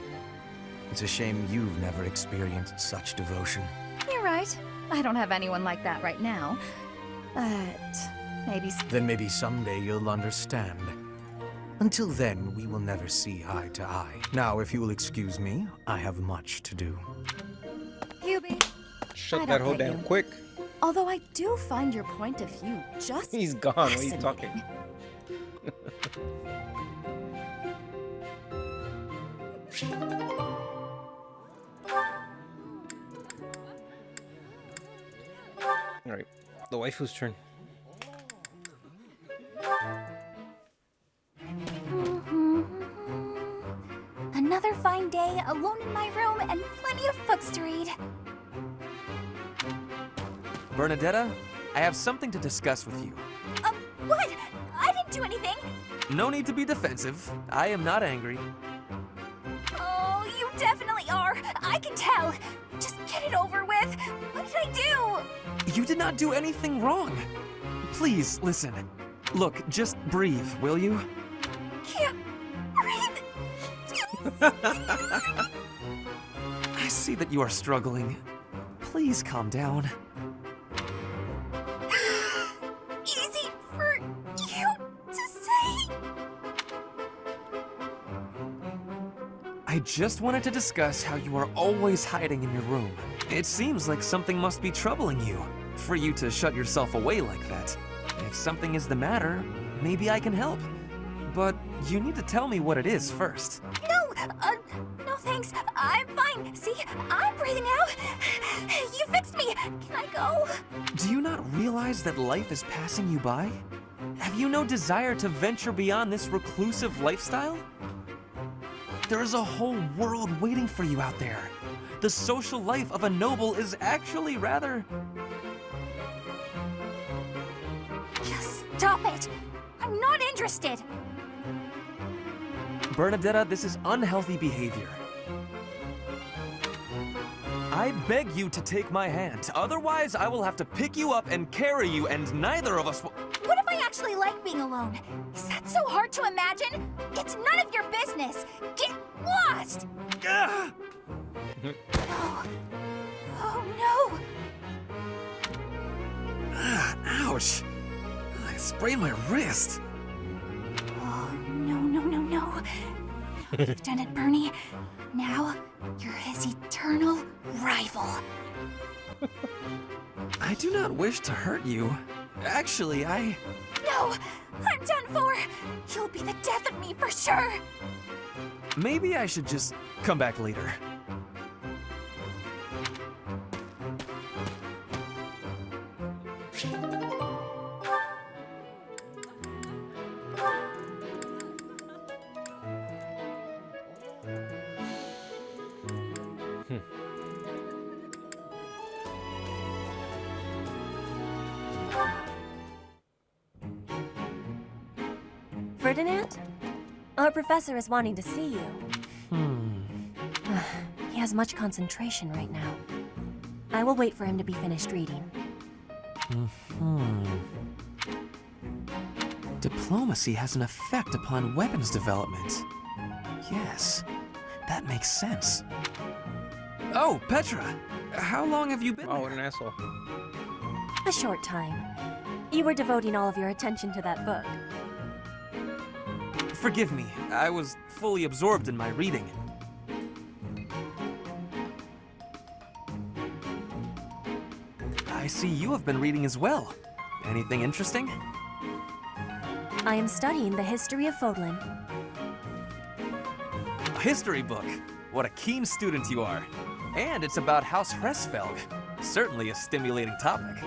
It's a shame you've never experienced such devotion. You're right. I don't have anyone like that right now. But maybe... Then maybe someday you'll understand. Until then, we will never see eye to eye. Now, if you will excuse me, I have much to do. Hubie, Shut that hole down quick. although I do find your point of view just He's gone. What are you talking? Alright, the waifu's turn. Another fine day, alone in my room, and plenty of books to read. Bernadetta, I have something to discuss with you. What? I didn't do anything. No need to be defensive. I am not angry. Oh, you definitely are. I can tell. Just get it over with. What did I do? You did not do anything wrong. Please, listen. Look, just breathe, will you? Can't breathe. I see that you are struggling. Please calm down. Easy for you to say. I just wanted to discuss how you are always hiding in your room. It seems like something must be troubling you, for you to shut yourself away like that. If something is the matter, maybe I can help. But you need to tell me what it is first. No thanks. I'm fine. See, I'm breathing out. You fixed me. Can I go? Do you not realize that life is passing you by? Have you no desire to venture beyond this reclusive lifestyle? There is a whole world waiting for you out there. The social life of a noble is actually rather... Just stop it. I'm not interested. Bernadetta, this is unhealthy behavior. I beg you to take my hand. Otherwise, I will have to pick you up and carry you, and neither of us will... What if I actually like being alone? Is that so hard to imagine? It's none of your business. Get lost! No. Oh, no. Ouch! I sprained my wrist. Oh, no. Now you've done it, Bernie. Now, you're his eternal rival. I do not wish to hurt you. Actually, No! I'm done for! You'll be the death of me for sure! Maybe I should just come back later. Ferdinand? Our professor is wanting to see you. He has much concentration right now. I will wait for him to be finished reading. Diplomacy has an effect upon weapons development. Yes, that makes sense. Oh, Petra! How long have you been Oh, what an asshole. A short time. You were devoting all of your attention to that book. Forgive me, I was fully absorbed in my reading. I see you have been reading as well. Anything interesting? I am studying the history of Fodlan. A history book? What a keen student you are. And it's about House Hresfelg. Certainly a stimulating topic.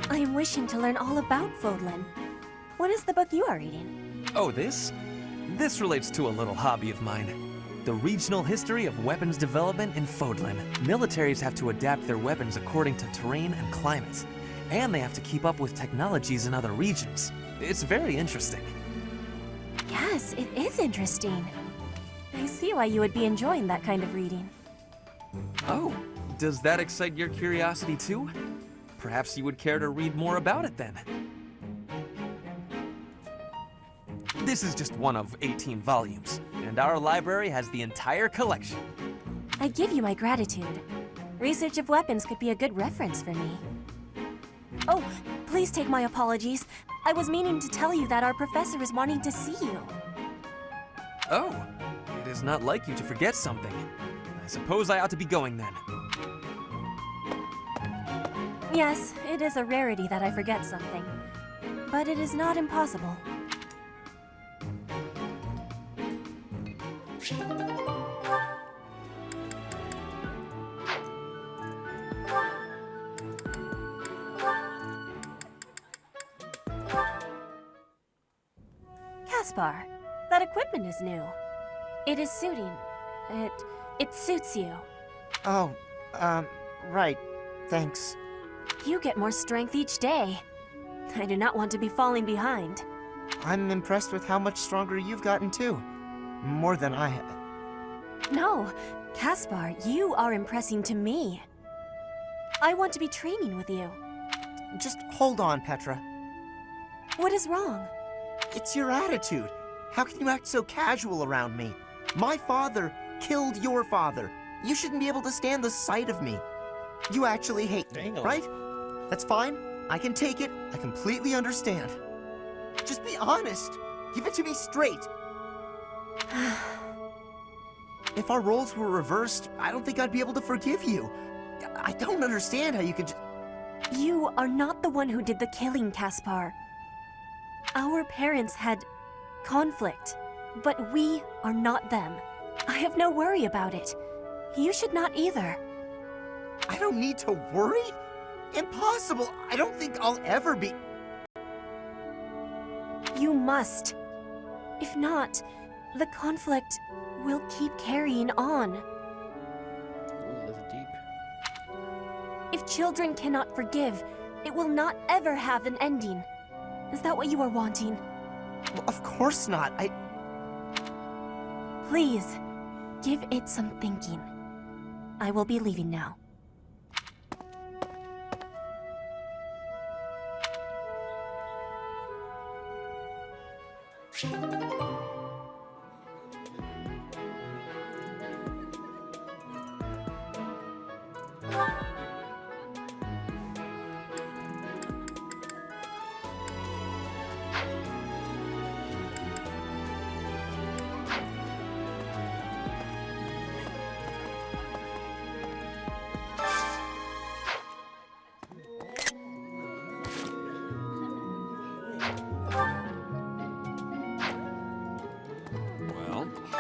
I am wishing to learn all about Fodlan. What is the book you are reading? Oh, this? This relates to a little hobby of mine. The regional history of weapons development in Fodlan. Militaries have to adapt their weapons according to terrain and climate. And they have to keep up with technologies in other regions. It's very interesting. Yes, it is interesting. I see why you would be enjoying that kind of reading. Oh, does that excite your curiosity too? Perhaps you would care to read more about it then. This is just one of 18 volumes, and our library has the entire collection. I give you my gratitude. Research of weapons could be a good reference for me. Oh, please take my apologies. I was meaning to tell you that our professor is wanting to see you. Oh, it is not like you to forget something. I suppose I ought to be going then. Yes, it is a rarity that I forget something. But it is not impossible. Caspar, that equipment is new. It is suiting. It suits you. Oh, right. Thanks. You get more strength each day. I do not want to be falling behind. I'm impressed with how much stronger you've gotten too. More than I have. No, Caspar, you are impressing to me. I want to be training with you. Just hold on, Petra. What is wrong? It's your attitude. How can you act so casual around me? My father killed your father. You shouldn't be able to stand the sight of me. You actually hate me, right? That's fine. I can take it. I completely understand. Just be honest. Give it to me straight. If our roles were reversed, I don't think I'd be able to forgive you. I don't understand how you could just... You are not the one who did the killing, Caspar. Our parents had conflict, but we are not them. I have no worry about it. You should not either. I don't need to worry? Impossible! I don't think I'll ever be... You must. If not, the conflict will keep carrying on. Ooh, that's deep. If children cannot forgive, it will not ever have an ending. Is that what you are wanting? Well, of course not. Please, give it some thinking. I will be leaving now.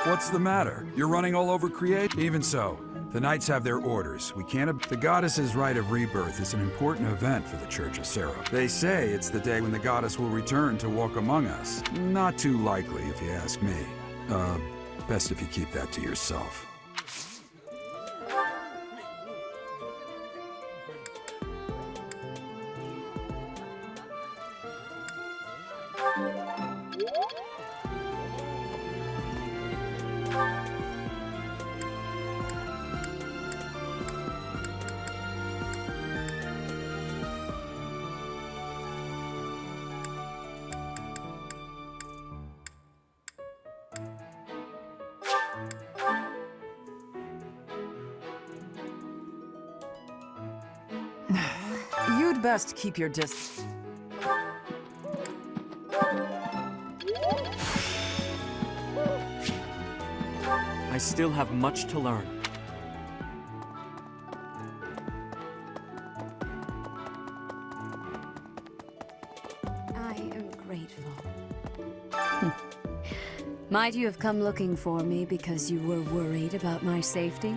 What's the matter? You're running all over create? Even so, the Knights have their orders. We can't... The goddess's rite of rebirth is an important event for the Church of Sarah. They say it's the day when the goddess will return to walk among us. Not too likely, if you ask me. Best if you keep that to yourself. best keep your distance. I still have much to learn. I am grateful. Might you have come looking for me because you were worried about my safety?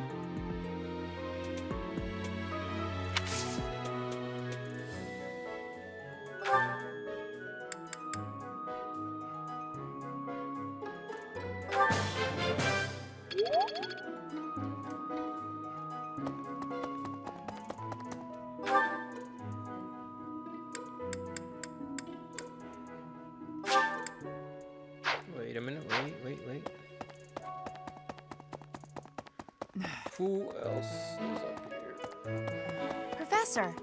Wait a minute, wait. Who else is up here? Professor!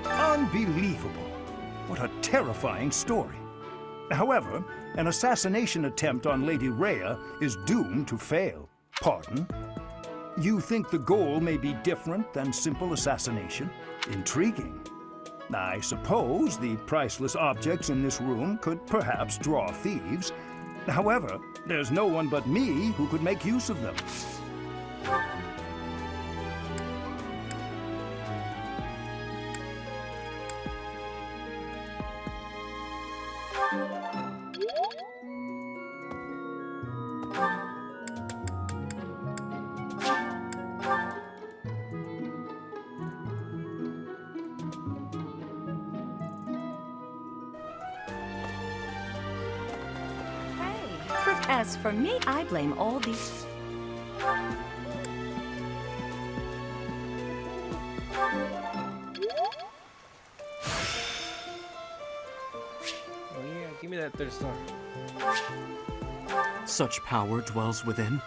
Unbelievable. What a terrifying story. However, an assassination attempt on Lady Rhea is doomed to fail. Pardon? You think the goal may be different than simple assassination? Intriguing. I suppose the priceless objects in this room could perhaps draw thieves. However, there's no one but me who could make use of them. As for me, I blame all these... Oh yeah, give me that third star. Such power dwells within.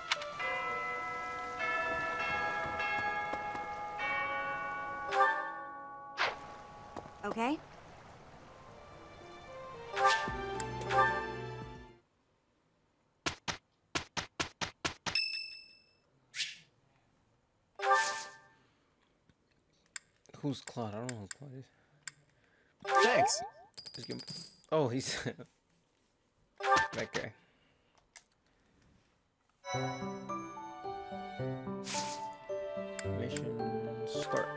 Okay? Who's Claude? I don't know who Claude is. Thanks. Just give him... Oh, he's... that guy. Mission start.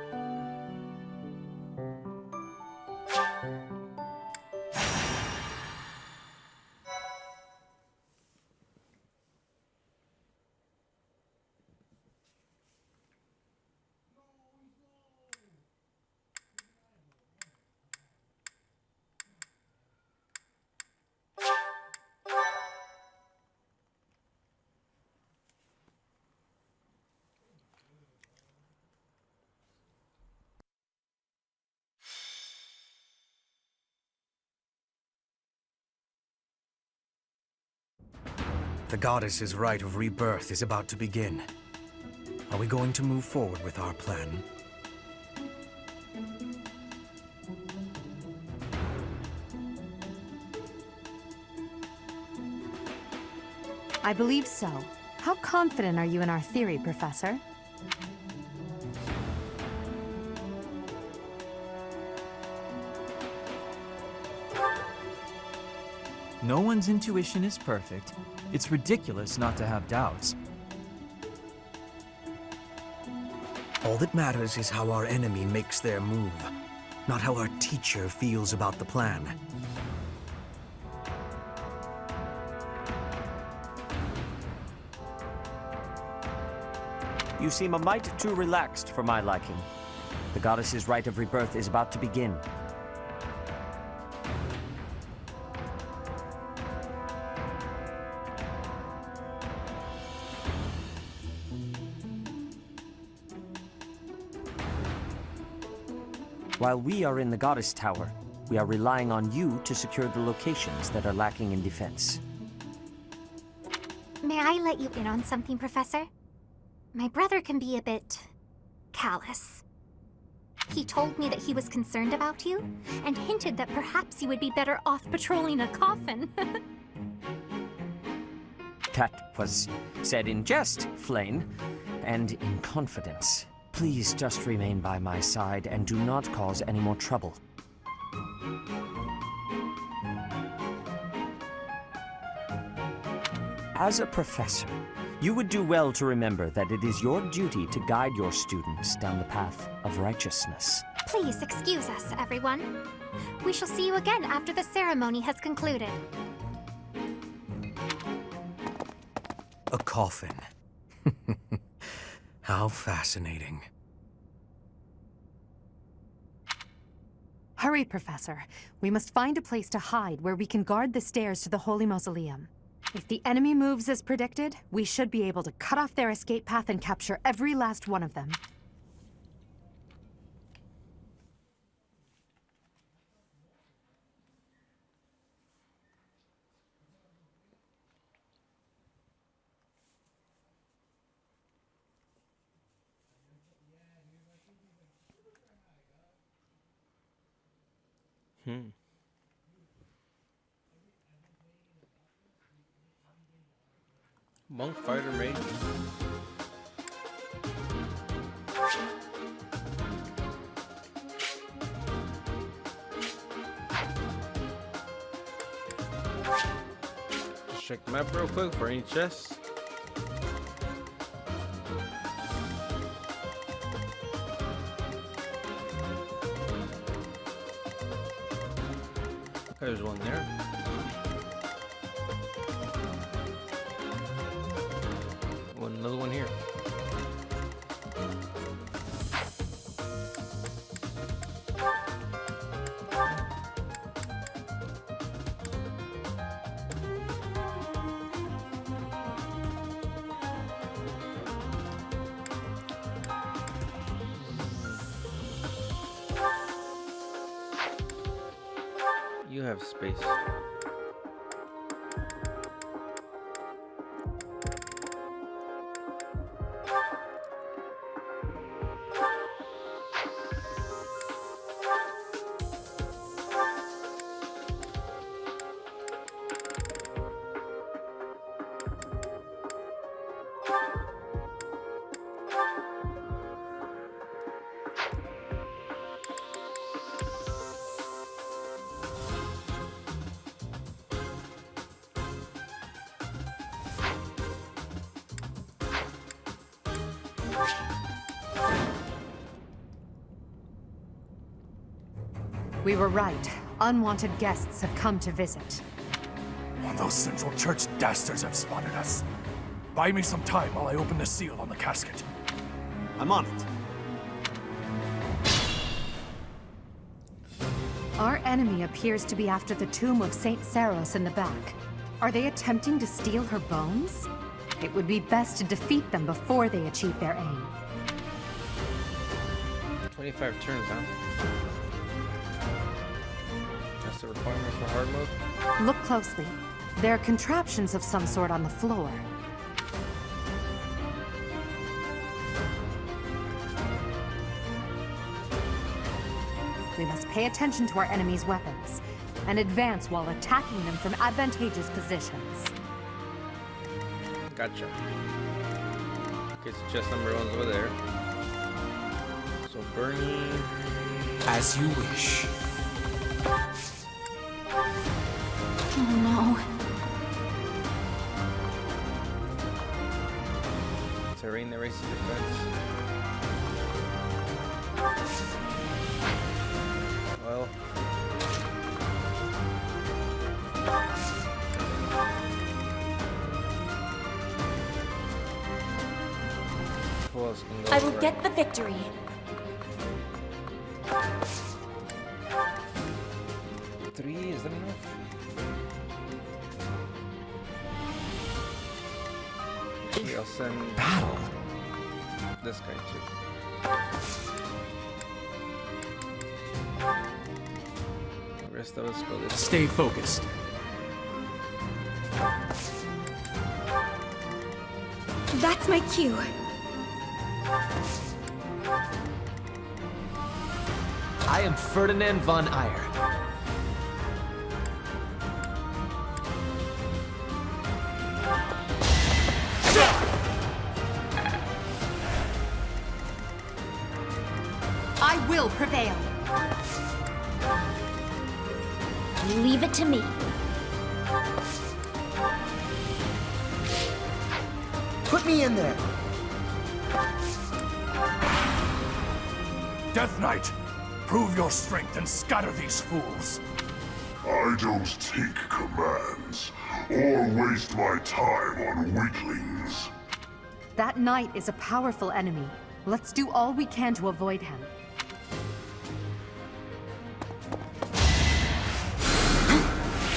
The goddess's rite of rebirth is about to begin. Are we going to move forward with our plan? I believe so. How confident are you in our theory, Professor? No one's intuition is perfect. It's ridiculous not to have doubts. All that matters is how our enemy makes their move, not how our teacher feels about the plan. You seem a mite too relaxed for my liking. The goddess's rite of rebirth is about to begin. While we are in the Goddess Tower, we are relying on you to secure the locations that are lacking in defense. May I let you in on something, Professor? My brother can be a bit... callous. He told me that he was concerned about you, and hinted that perhaps you would be better off patrolling a coffin. That was said in jest, Flane, and in confidence. Please just remain by my side and do not cause any more trouble. As a professor, you would do well to remember that it is your duty to guide your students down the path of righteousness. Please excuse us, everyone. We shall see you again after the ceremony has concluded. A coffin. How fascinating. Hurry, Professor. We must find a place to hide where we can guard the stairs to the Holy Mausoleum. If the enemy moves as predicted, we should be able to cut off their escape path and capture every last one of them. Monk fighter mage. Just check the map real quick for any chests. There's one there. Another one here. You have space. We were right. Unwanted guests have come to visit. Those Central Church dastards have spotted us. Buy me some time while I open the seal on the casket. I'm on it. Our enemy appears to be after the tomb of Saint Saros in the back. Are they attempting to steal her bones? It would be best to defeat them before they achieve their aim. 25 turns, huh? That's the requirement for hard mode? Look closely. There are contraptions of some sort on the floor. We must pay attention to our enemy's weapons and advance while attacking them from advantageous positions. Gotcha. Okay, so chest number one's over there. So burning. As you wish. Oh no. Terrain that raises defense. Well. Who else can go I will over? get the victory. 3, is that enough? Maybe I'll send battle this guy too. The rest of us go this way. Stay focused. That's my cue. I am Ferdinand von Eyre. I will prevail. Leave it to me. Put me in there. Death Knight, prove your strength and scatter these fools. I don't take commands, or waste my time on weaklings. That knight is a powerful enemy. Let's do all we can to avoid him.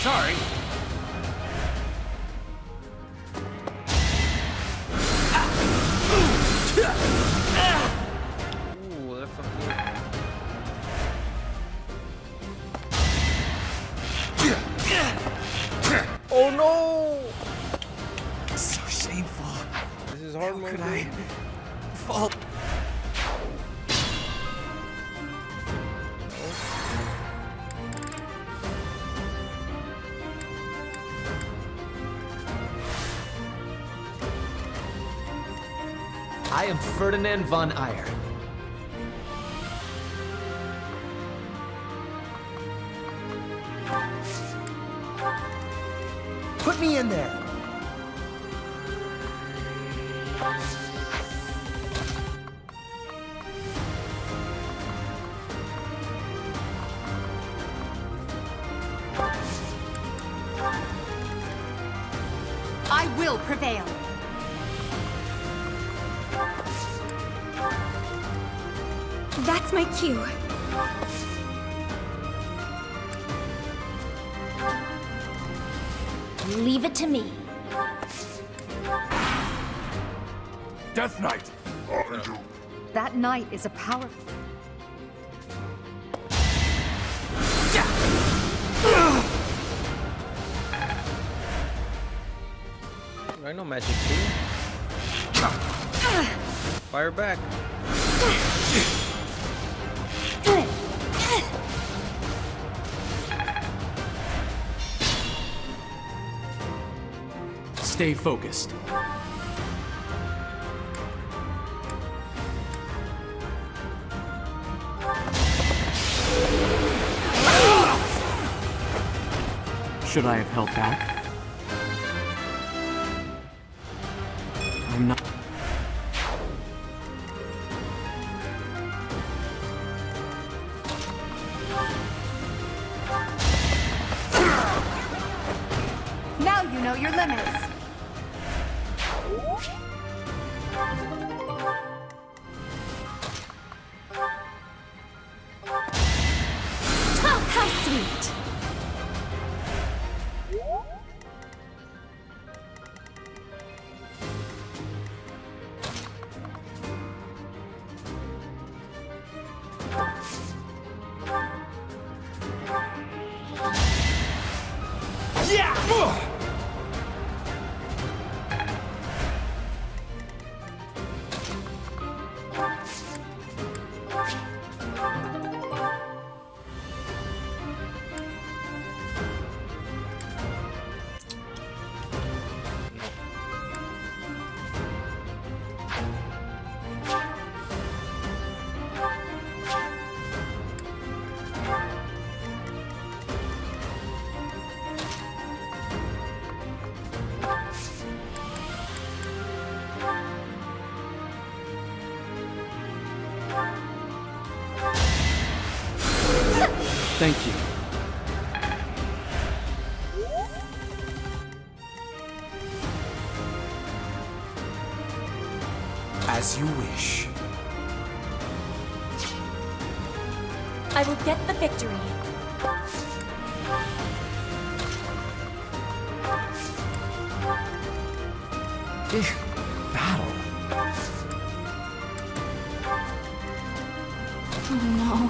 Sorry. Ooh, that fucking... Oh no! So shameful. This is hard mode. Could I fall? I am Ferdinand von Eyre. Put me in there. I will prevail. That's my cue. Leave it to me. Death Knight! That knight is a powerful... I know magic too. Fire back. Stay focused. Should I have held back? I'm not... Now you know your limits. Oh, how sweet! Thank you. As you wish. I will get the victory. Battle. Oh no.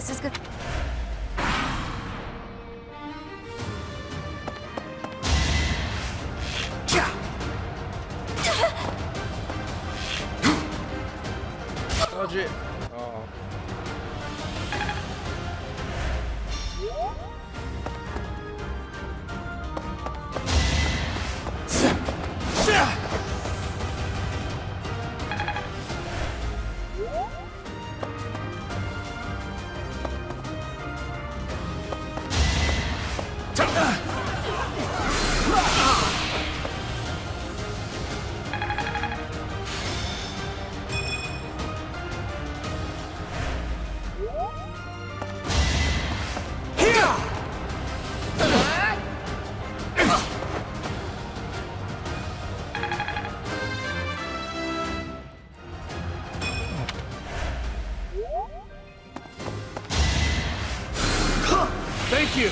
this is good. Dodge it. Oh. Thank you!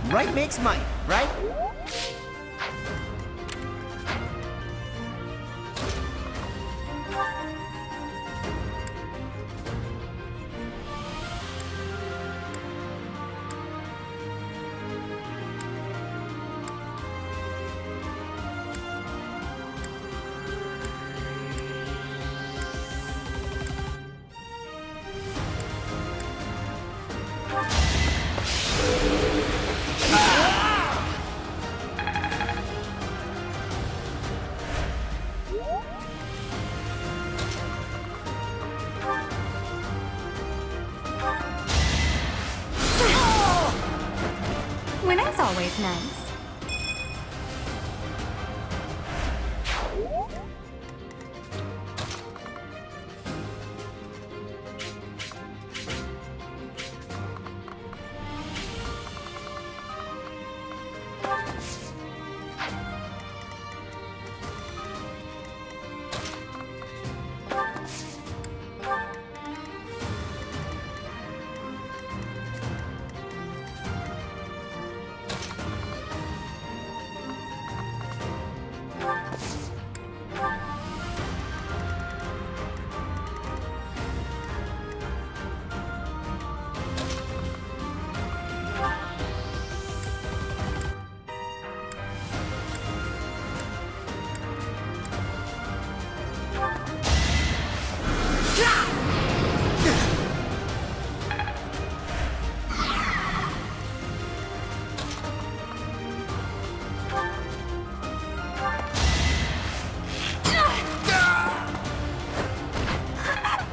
Right makes might, right? Winning's always nice.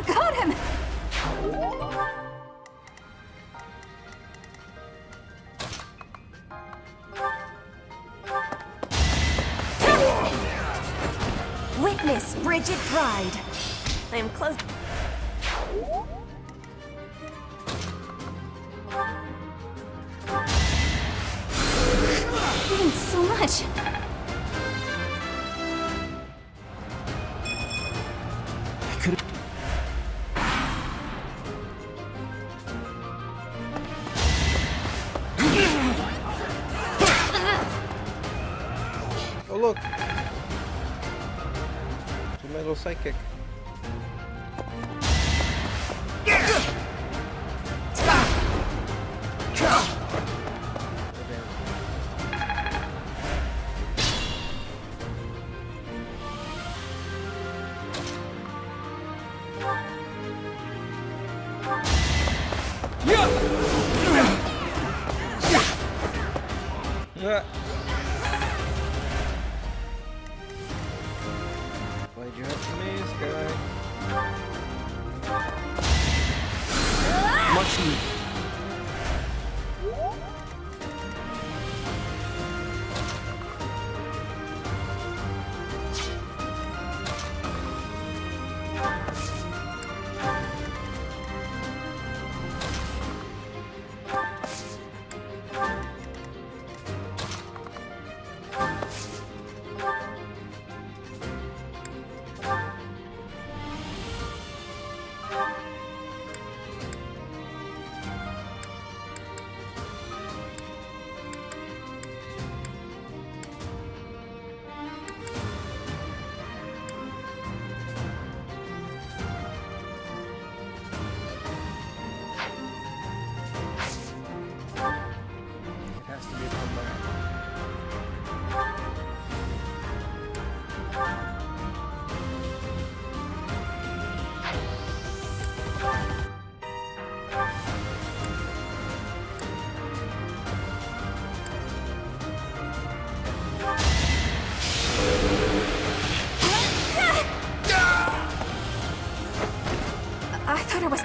Got him! Witness Bridget Pride. I am close. Thanks so much. Oh look! She's my little sidekick. Why'd you have to me, Sky? Much needed.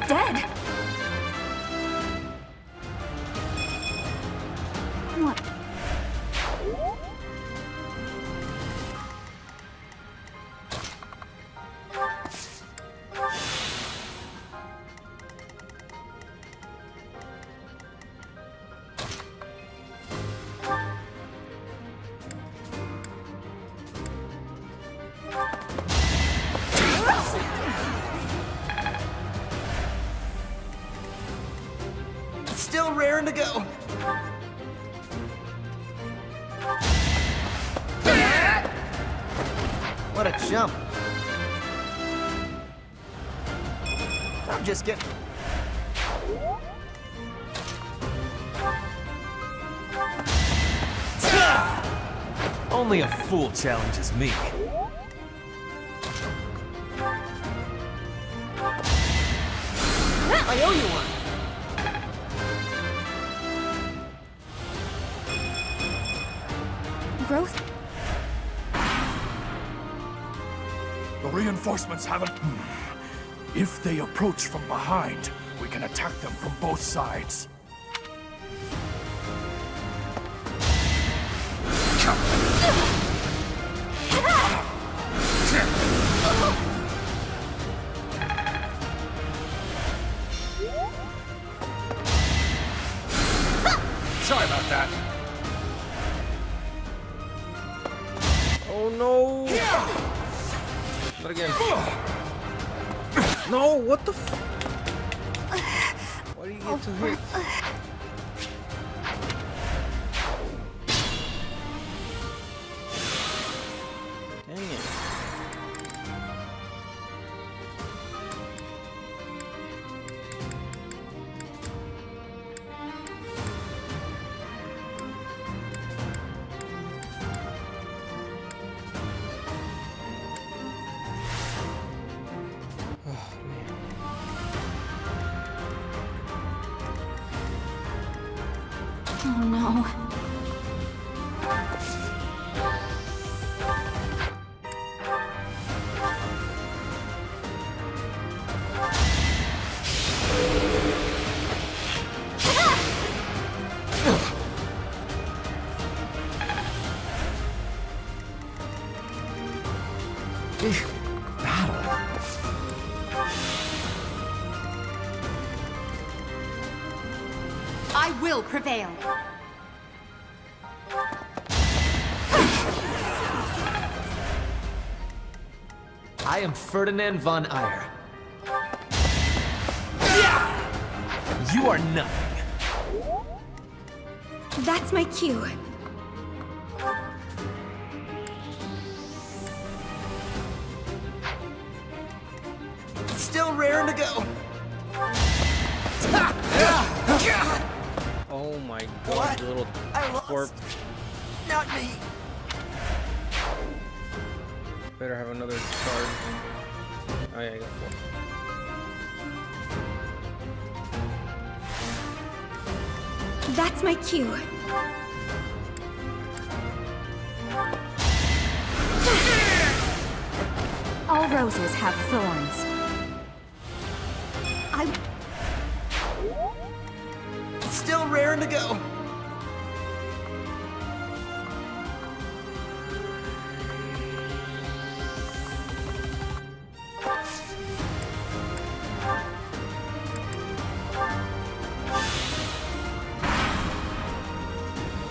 dead. What? Still raring to go. What a jump. I'm just getting... Only a fool challenges me. I owe you one. Growth? The reinforcements haven't... If they approach from behind, we can attack them from both sides. Sorry about that. Oh no! Not again. No, what the f... Why do you get to hit? Dang it. Oh no. I will prevail. I am Ferdinand von Eyre. You are nothing. That's my cue. Still raring to go. Oh my god, What? you little I lost. twerp. Not me. Better have another charge. Oh yeah, I got 4. That's my cue. All roses have thorns. Still raring to go.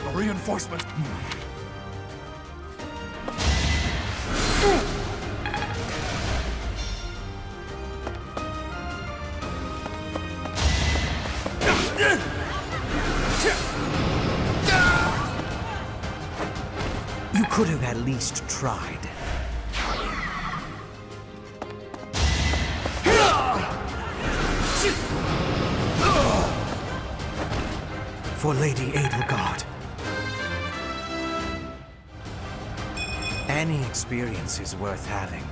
The reinforcements... You could have at least tried. For Lady Edelgard. Any experience is worth having.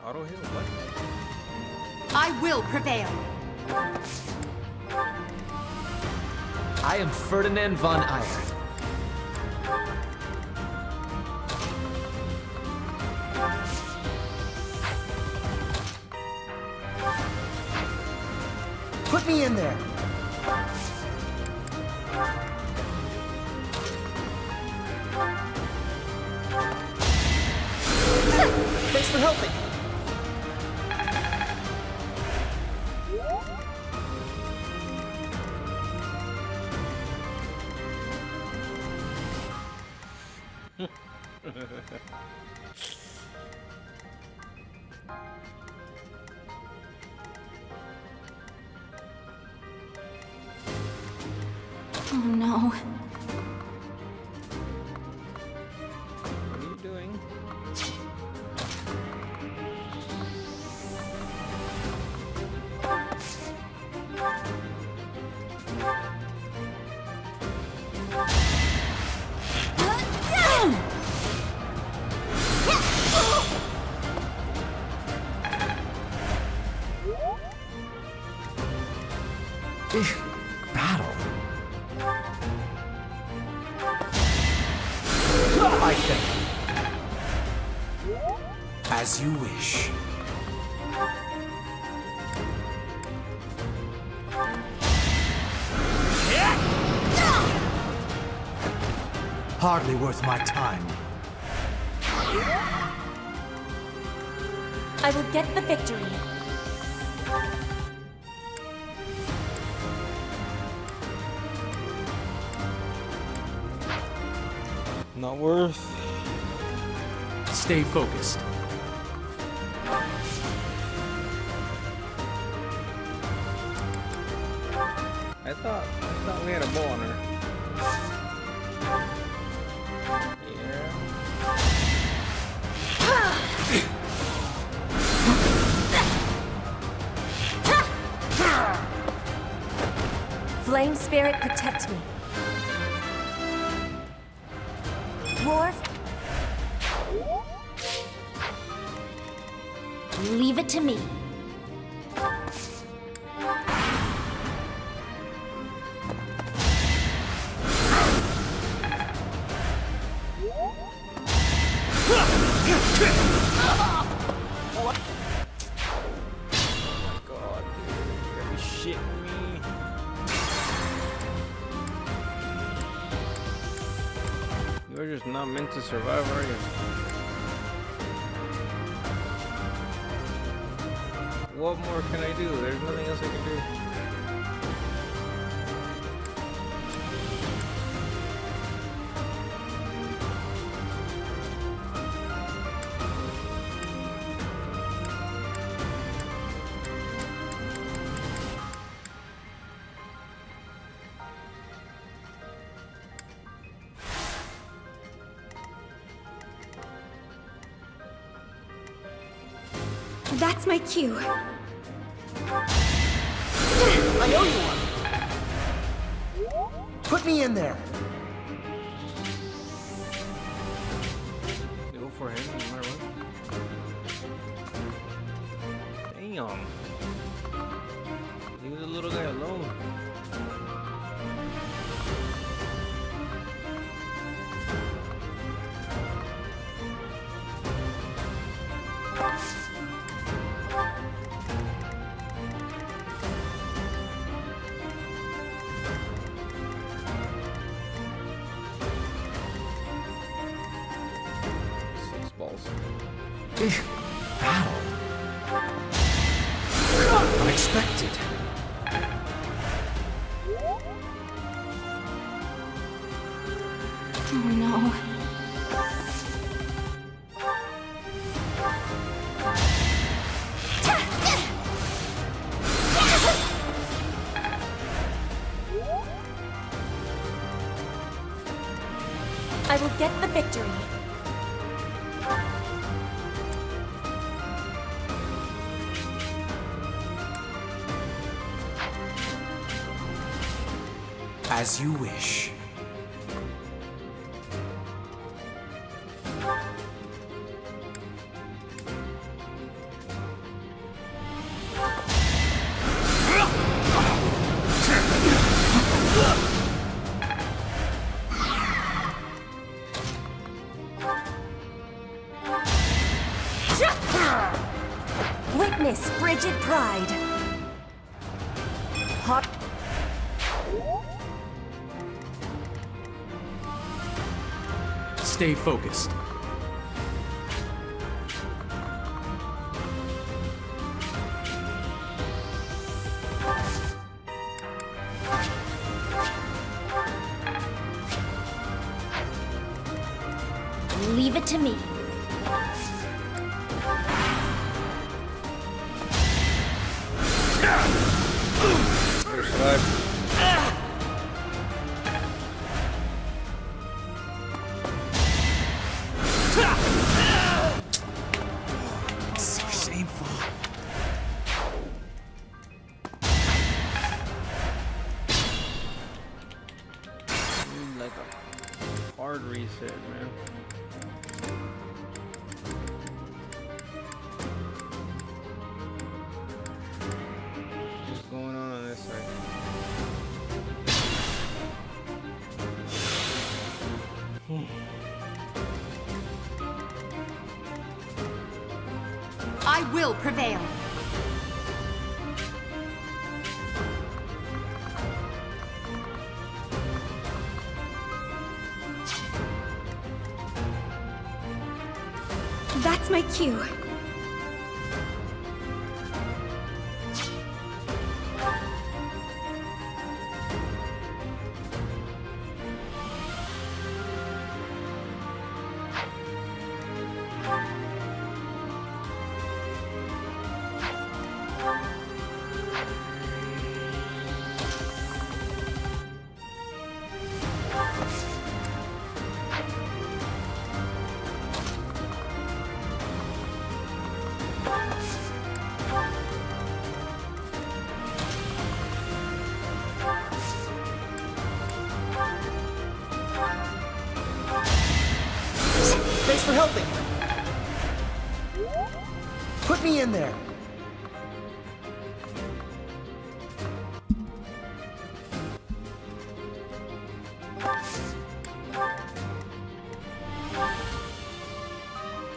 Auto hit? What? I will prevail. I am Ferdinand von Eyre. me in there. Thanks for helping. Oh no. What are you doing? Battle. I thank you. As you wish. Hardly worth my time. I will get the victory. Not worth. Stay focused. I thought we had a bow on her. Flame spirit, protect me. Dwarf, leave it to me. God, dude, you're shitting me. You're just not meant to survive, are you? What more can I do? There's nothing else I can do. That's my cue. I owe you one. Put me in there. Go for him, no matter what. Damn. Leave the little guy alone. Battle. Unexpected. Oh no. I will get the victory. As you wish. Witness frigid pride. Hot. Stay focused. Leave it to me. First life. So shameful. Like a hard reset, man. What's going on this side? I will prevail. That's my cue. Thanks for helping. Put me in there.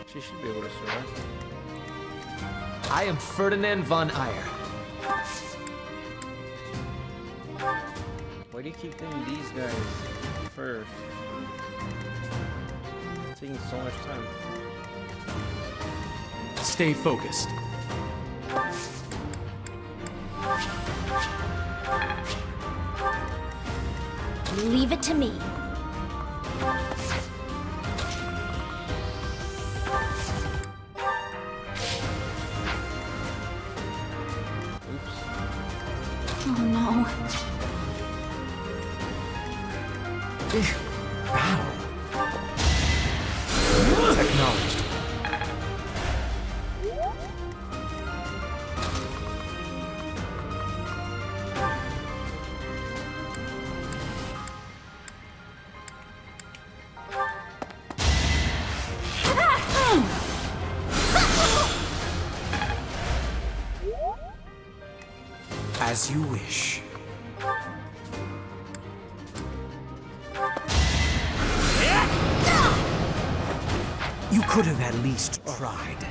She should be able to survive. I am Ferdinand von Ayer. Why do you keep doing these guys first? It's taking so much time. Stay focused. Leave it to me. Oh no. Acknowledged. As you wish. You could have at least tried.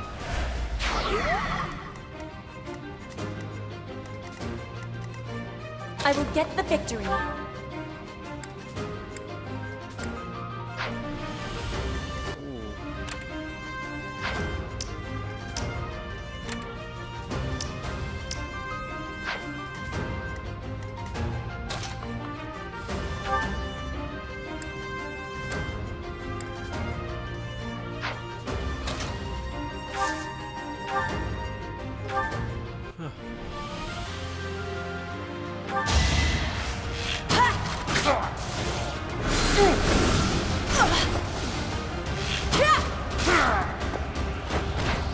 I will get the victory.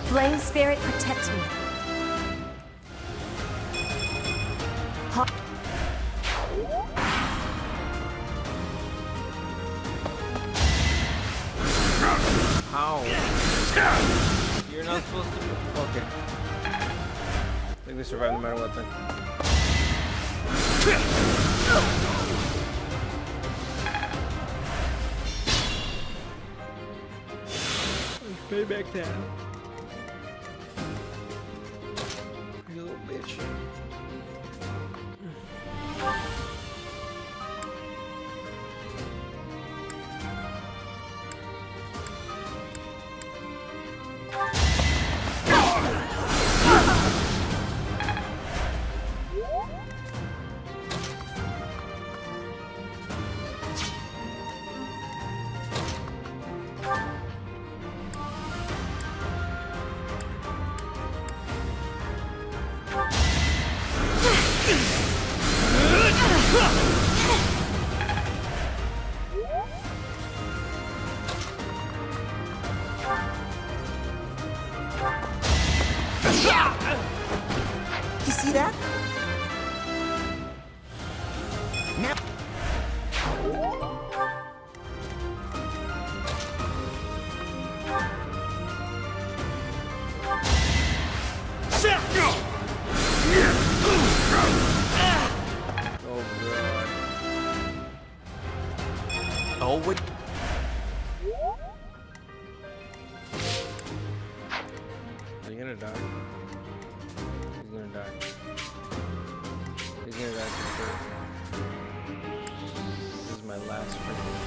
Flame Spirit, protect me. How? You're not supposed to. Okay. I think we survive no matter what then. Payback time. You little bitch. always... Is he gonna die? He's gonna die. He's gonna die for sure. This is my last freaking...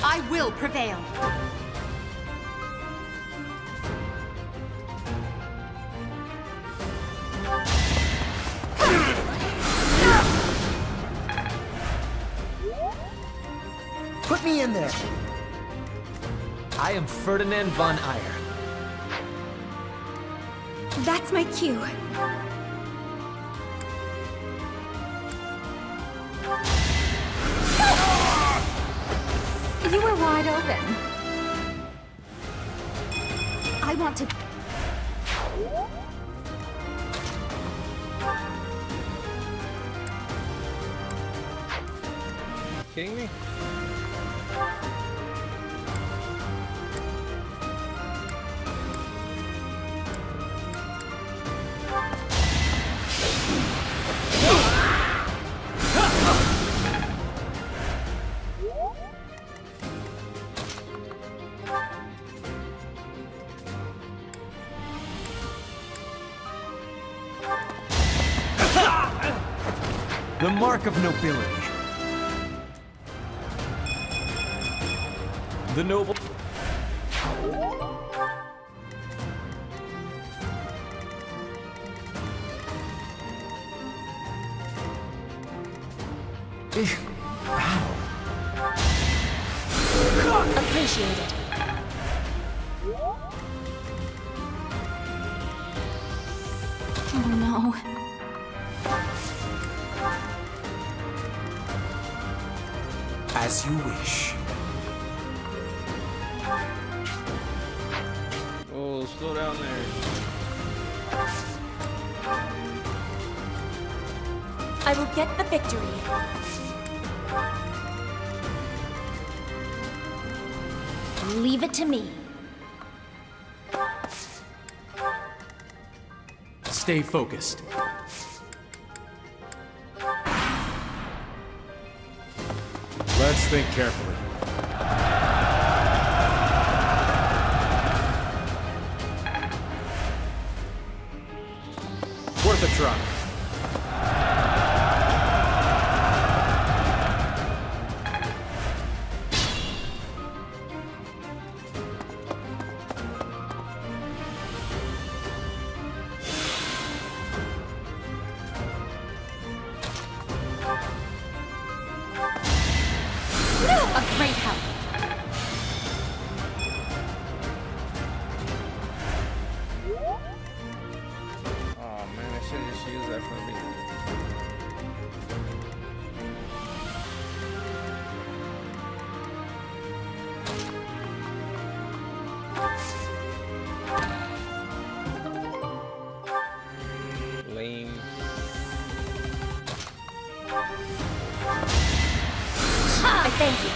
I will prevail. Put me in there. I am Ferdinand von Eyre. That's my cue. You were wide open. I want to... Kidding me? The mark of nobility. The noble... Appreciate it. Oh no. As you wish. Oh, slow down there. I will get the victory. Leave it to me. Stay focused. Let's think carefully. Worth a try. A great help. Oh man, I should have just used that from the beginning. Lame. I thank you.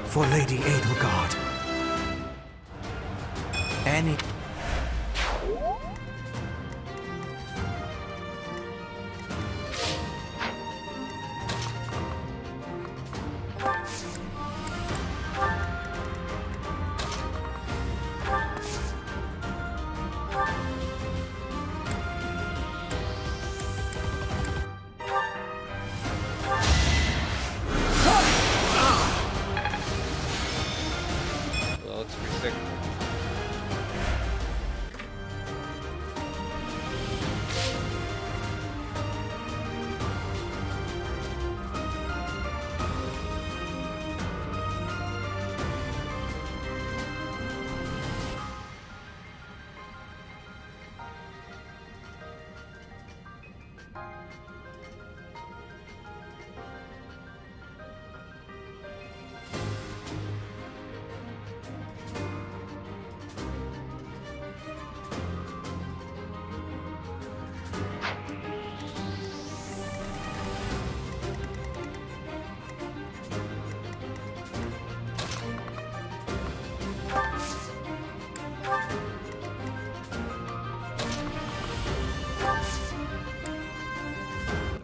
For Lady Edelgard. Any...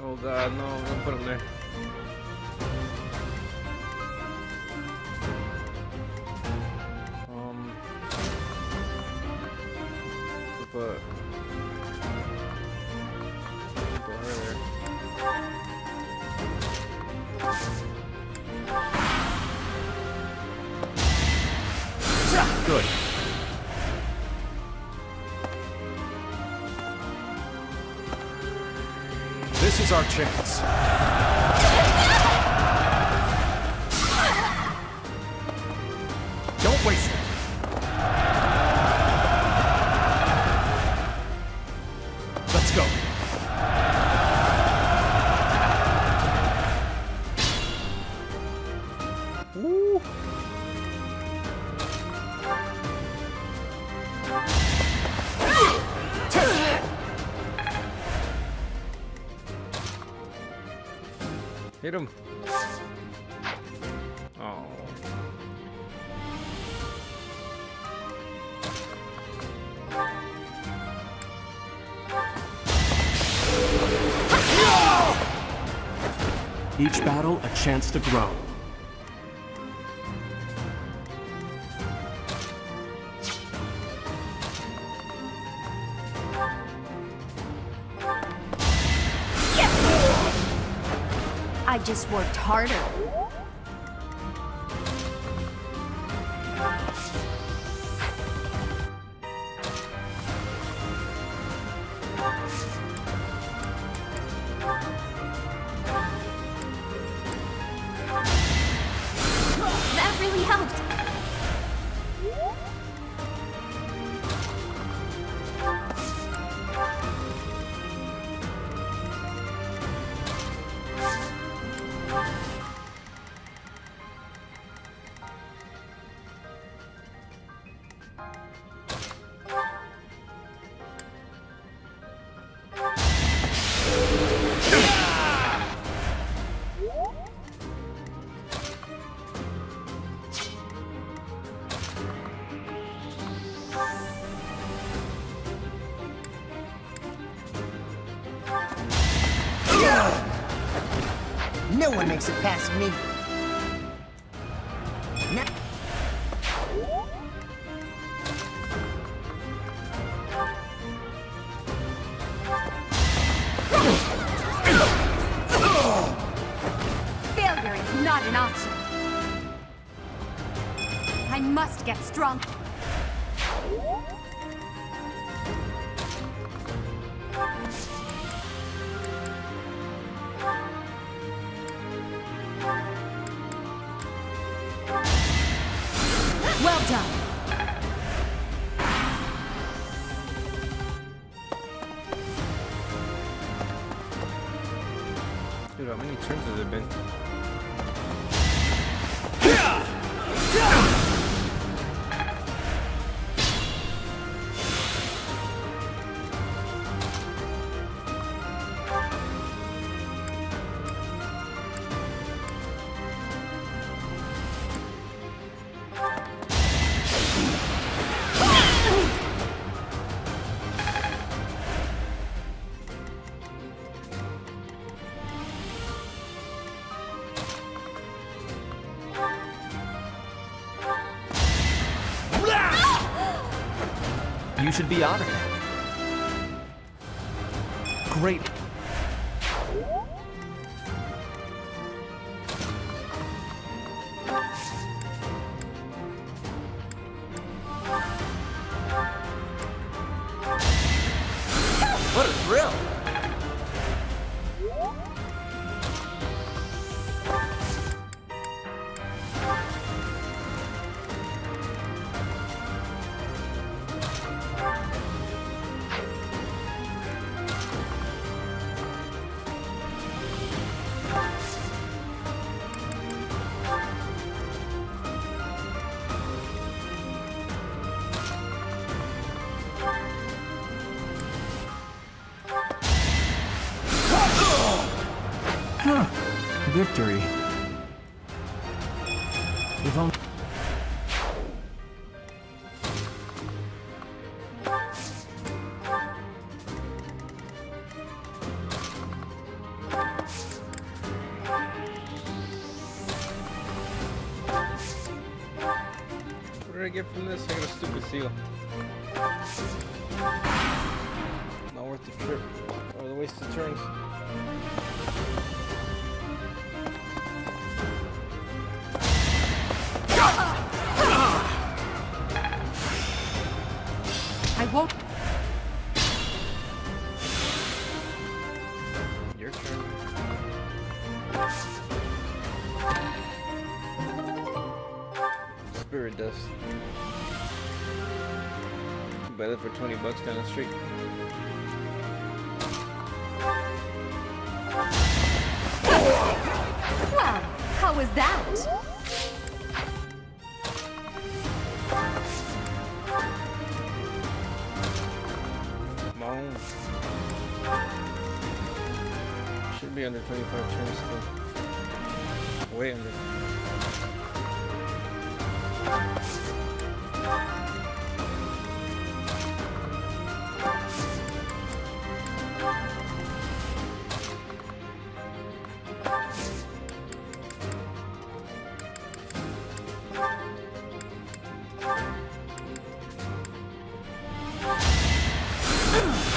Oh god, no, don't put him there. Put her there. Good. This is our chance. Don't waste it. Let's go. Woo. Hit him. Oh. Each battle a chance to grow. I just worked harder. That really helped. No one makes it past me. Failure is not an option. I must get strong. Well done. Dude, how many turns has it been? You should be honored. Great. What a thrill! victory. We've only... What did I get from this? I got a stupid seal. Not worth the trip or the wasted turns. I won't. Your turn. Spirit dust. Buy that for $20 down the street. Well, how was that? Come on. Should be under 25 turns still. Way under.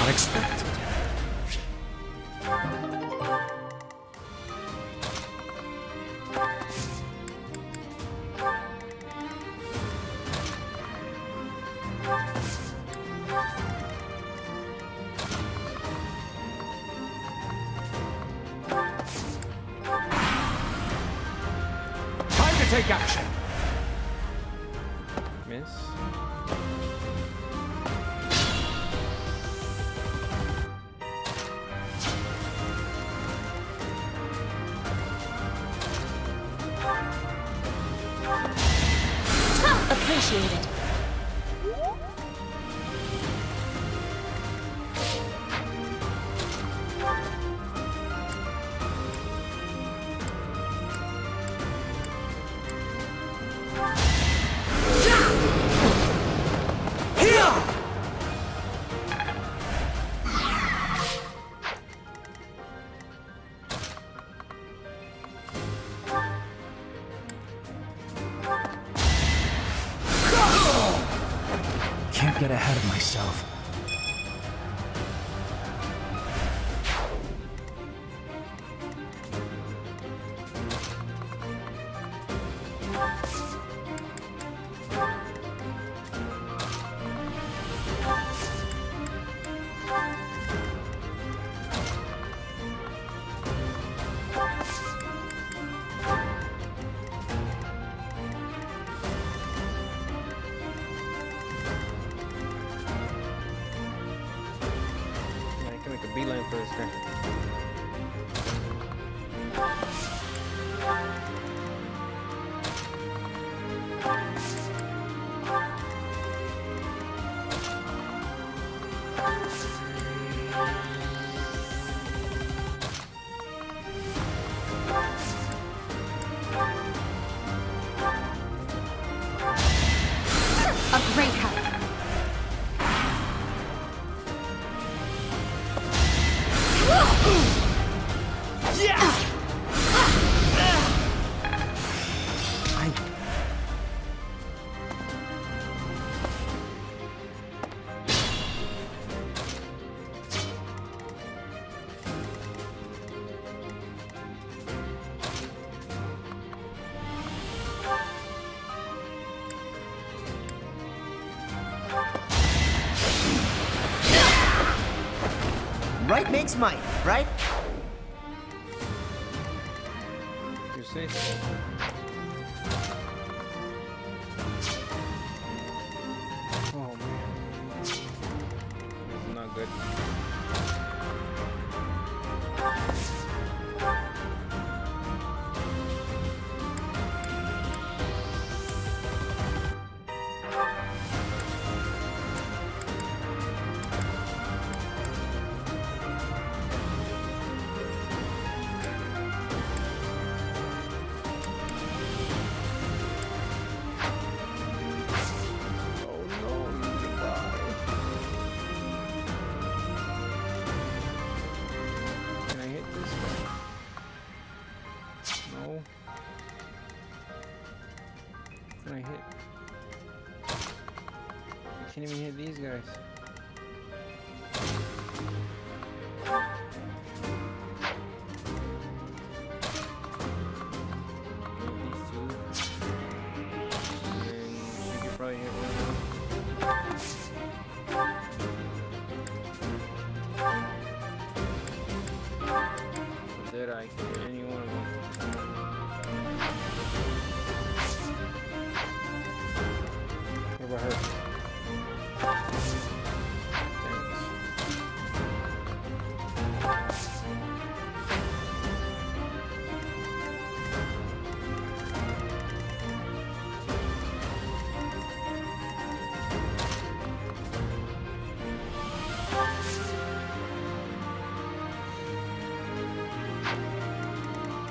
Unexpected. Time to take action. Miss. Appreciated. Can't get ahead of myself. I can make a beeline for this guy. A great help. Right makes might, right? You say so. Oh man. This is not good. can't even hit these guys. These two. And she could probably hit one of them. Did I hit any one of them? What about her?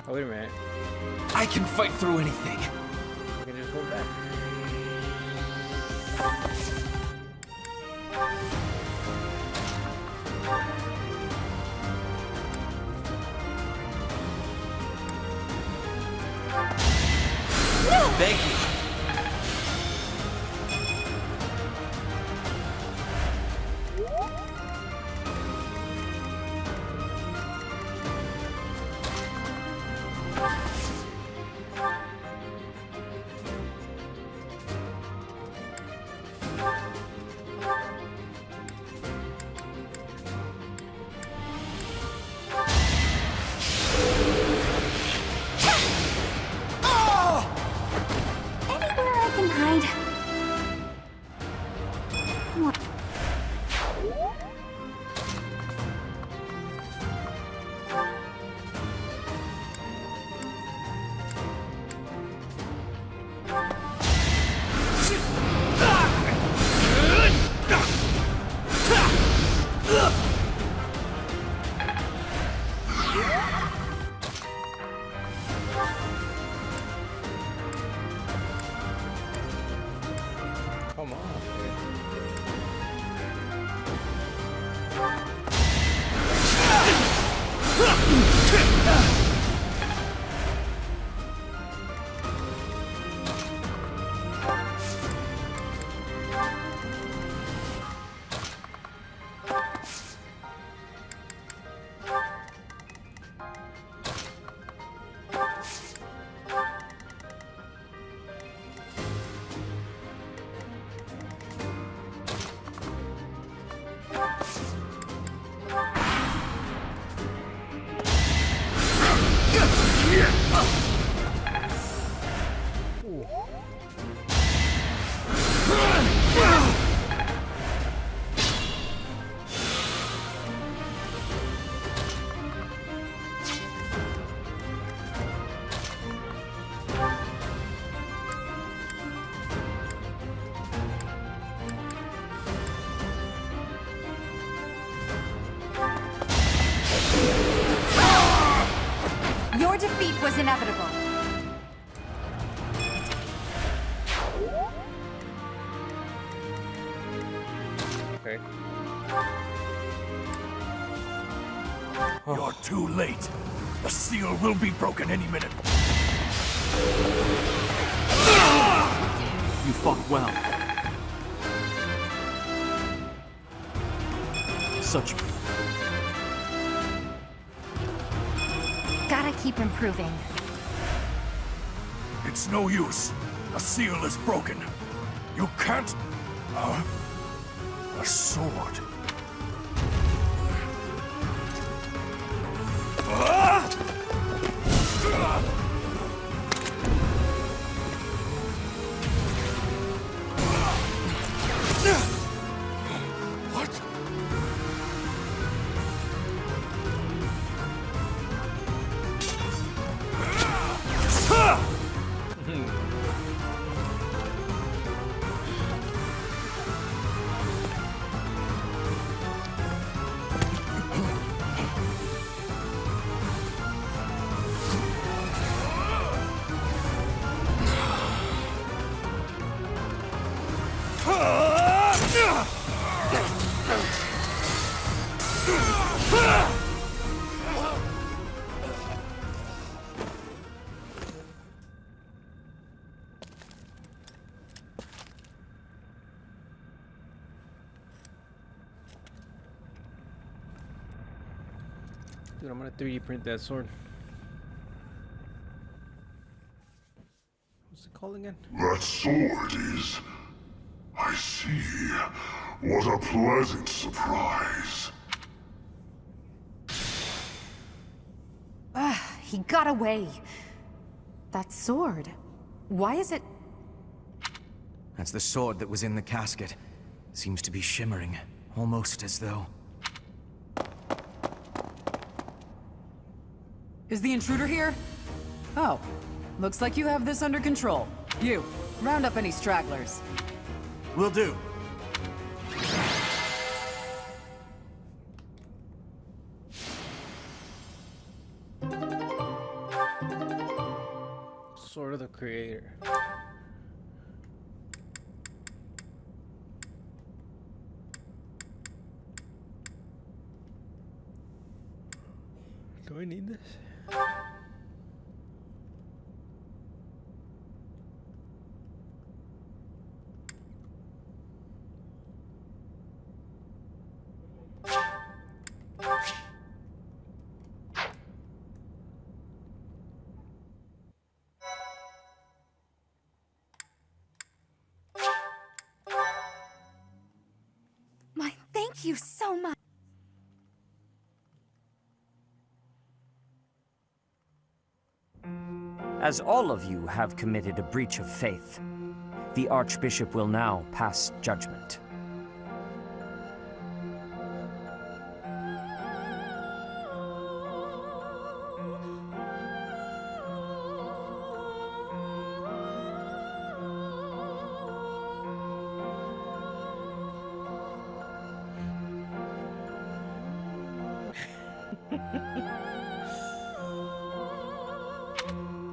Oh, wait a minute. I can fight through anything. I can just go back. Thank you. Anywhere I can hide. What? Come on. Your defeat was inevitable. Okay. You're too late. The seal will be broken any minute. You fought well. Such Gotta keep improving. It's no use. The seal is broken. You can't... a sword. What? Dude, I'm gonna 3D print that sword. What's it called again? That sword is... I see. What a pleasant surprise. He got away. That sword. Why is it... That's the sword that was in the casket. Seems to be shimmering, almost as though... Is the intruder here? Oh, looks like you have this under control. You, round up any stragglers. Will do. Sword of the Creator. Do I need this? Thank you so much. As all of you have committed a breach of faith, the Archbishop will now pass judgment.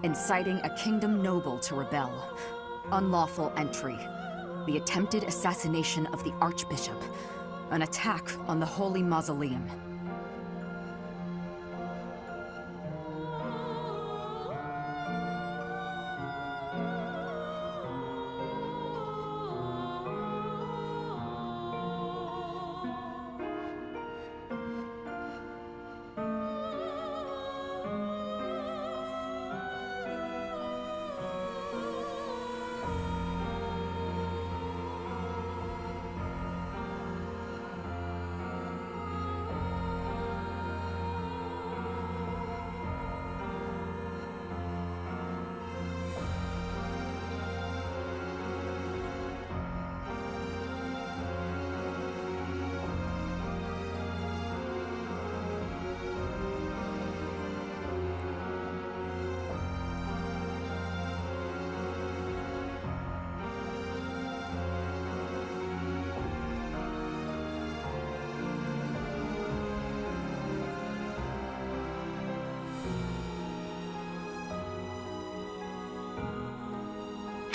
Inciting a kingdom noble to rebel. Unlawful entry. The attempted assassination of the Archbishop. An attack on the Holy Mausoleum.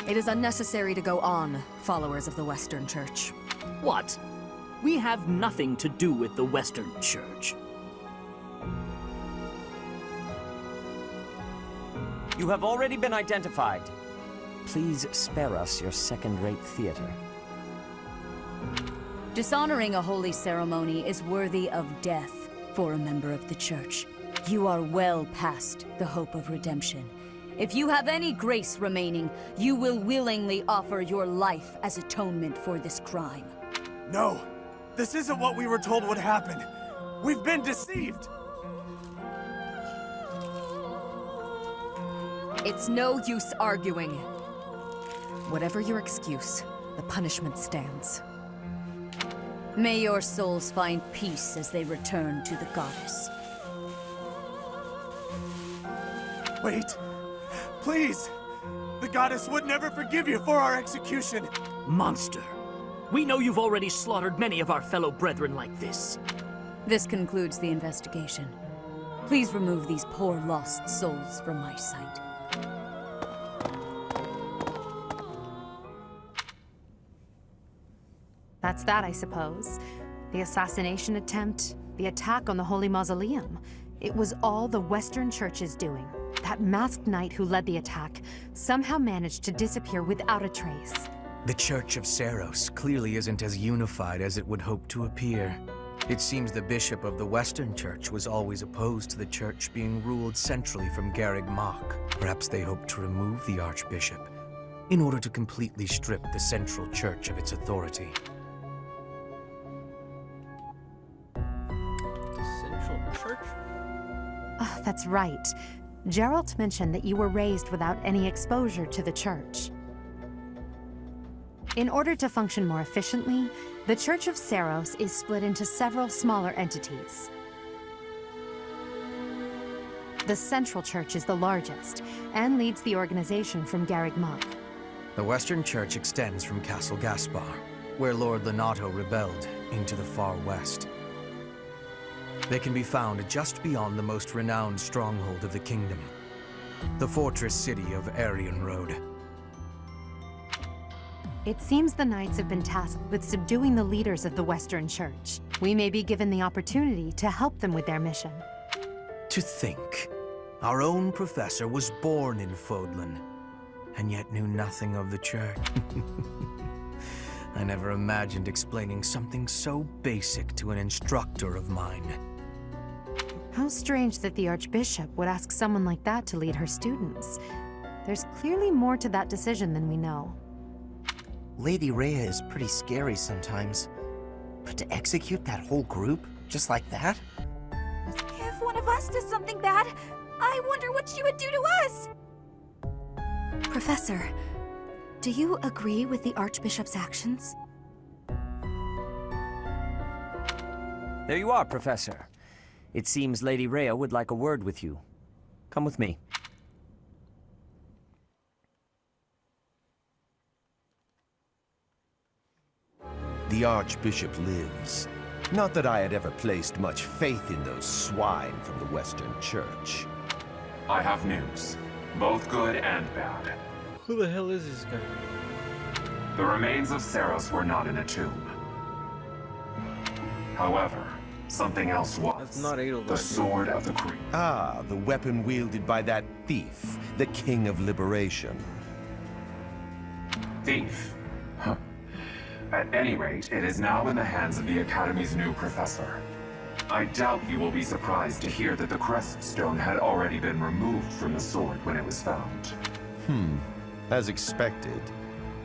It is unnecessary to go on, followers of the Western Church. What? We have nothing to do with the Western Church. You have already been identified. Please spare us your second-rate theater. Dishonoring a holy ceremony is worthy of death for a member of the Church. You are well past the hope of redemption. If you have any grace remaining, you will willingly offer your life as atonement for this crime. No! This isn't what we were told would happen! We've been deceived! It's no use arguing. Whatever your excuse, the punishment stands. May your souls find peace as they return to the goddess. Wait! Please! The goddess would never forgive you for our execution! Monster! We know you've already slaughtered many of our fellow brethren like this. This concludes the investigation. Please remove these poor lost souls from my sight. That's that, I suppose. The assassination attempt, the attack on the Holy Mausoleum. It was all the Western Church's doing. That masked knight who led the attack somehow managed to disappear without a trace. The Church of Seiros clearly isn't as unified as it would hope to appear. It seems the bishop of the Western Church was always opposed to the church being ruled centrally from Garreg Mach. Perhaps they hoped to remove the archbishop in order to completely strip the central church of its authority. Central Church? Oh, that's right. Geralt mentioned that you were raised without any exposure to the church. In order to function more efficiently, the Church of Seiros is split into several smaller entities. The Central Church is the largest, and leads the organization from Garreg Mach. The Western Church extends from Castle Gaspar, where Lord Lenato rebelled, into the far west. They can be found just beyond the most renowned stronghold of the kingdom, the fortress city of Arian Road. It seems the Knights have been tasked with subduing the leaders of the Western Church. We may be given the opportunity to help them with their mission. To think, our own professor was born in Fodlan, and yet knew nothing of the church. I never imagined explaining something so basic to an instructor of mine. How strange that the Archbishop would ask someone like that to lead her students. There's clearly more to that decision than we know. Lady Rhea is pretty scary sometimes. But to execute that whole group, just like that? If one of us does something bad, I wonder what she would do to us! Professor, do you agree with the Archbishop's actions? There you are, Professor. It seems Lady Rhea would like a word with you. Come with me. The Archbishop lives. Not that I had ever placed much faith in those swine from the Western Church. I have news, both good and bad. Who the hell is this guy? The remains of Seiros were not in a tomb. However, something else was. That's not Edelgard. The Sword of the Creed. Ah, the weapon wielded by that thief, the King of Liberation. Thief? Huh. At any rate, it is now in the hands of the Academy's new professor. I doubt you will be surprised to hear that the crest stone had already been removed from the sword when it was found. As expected.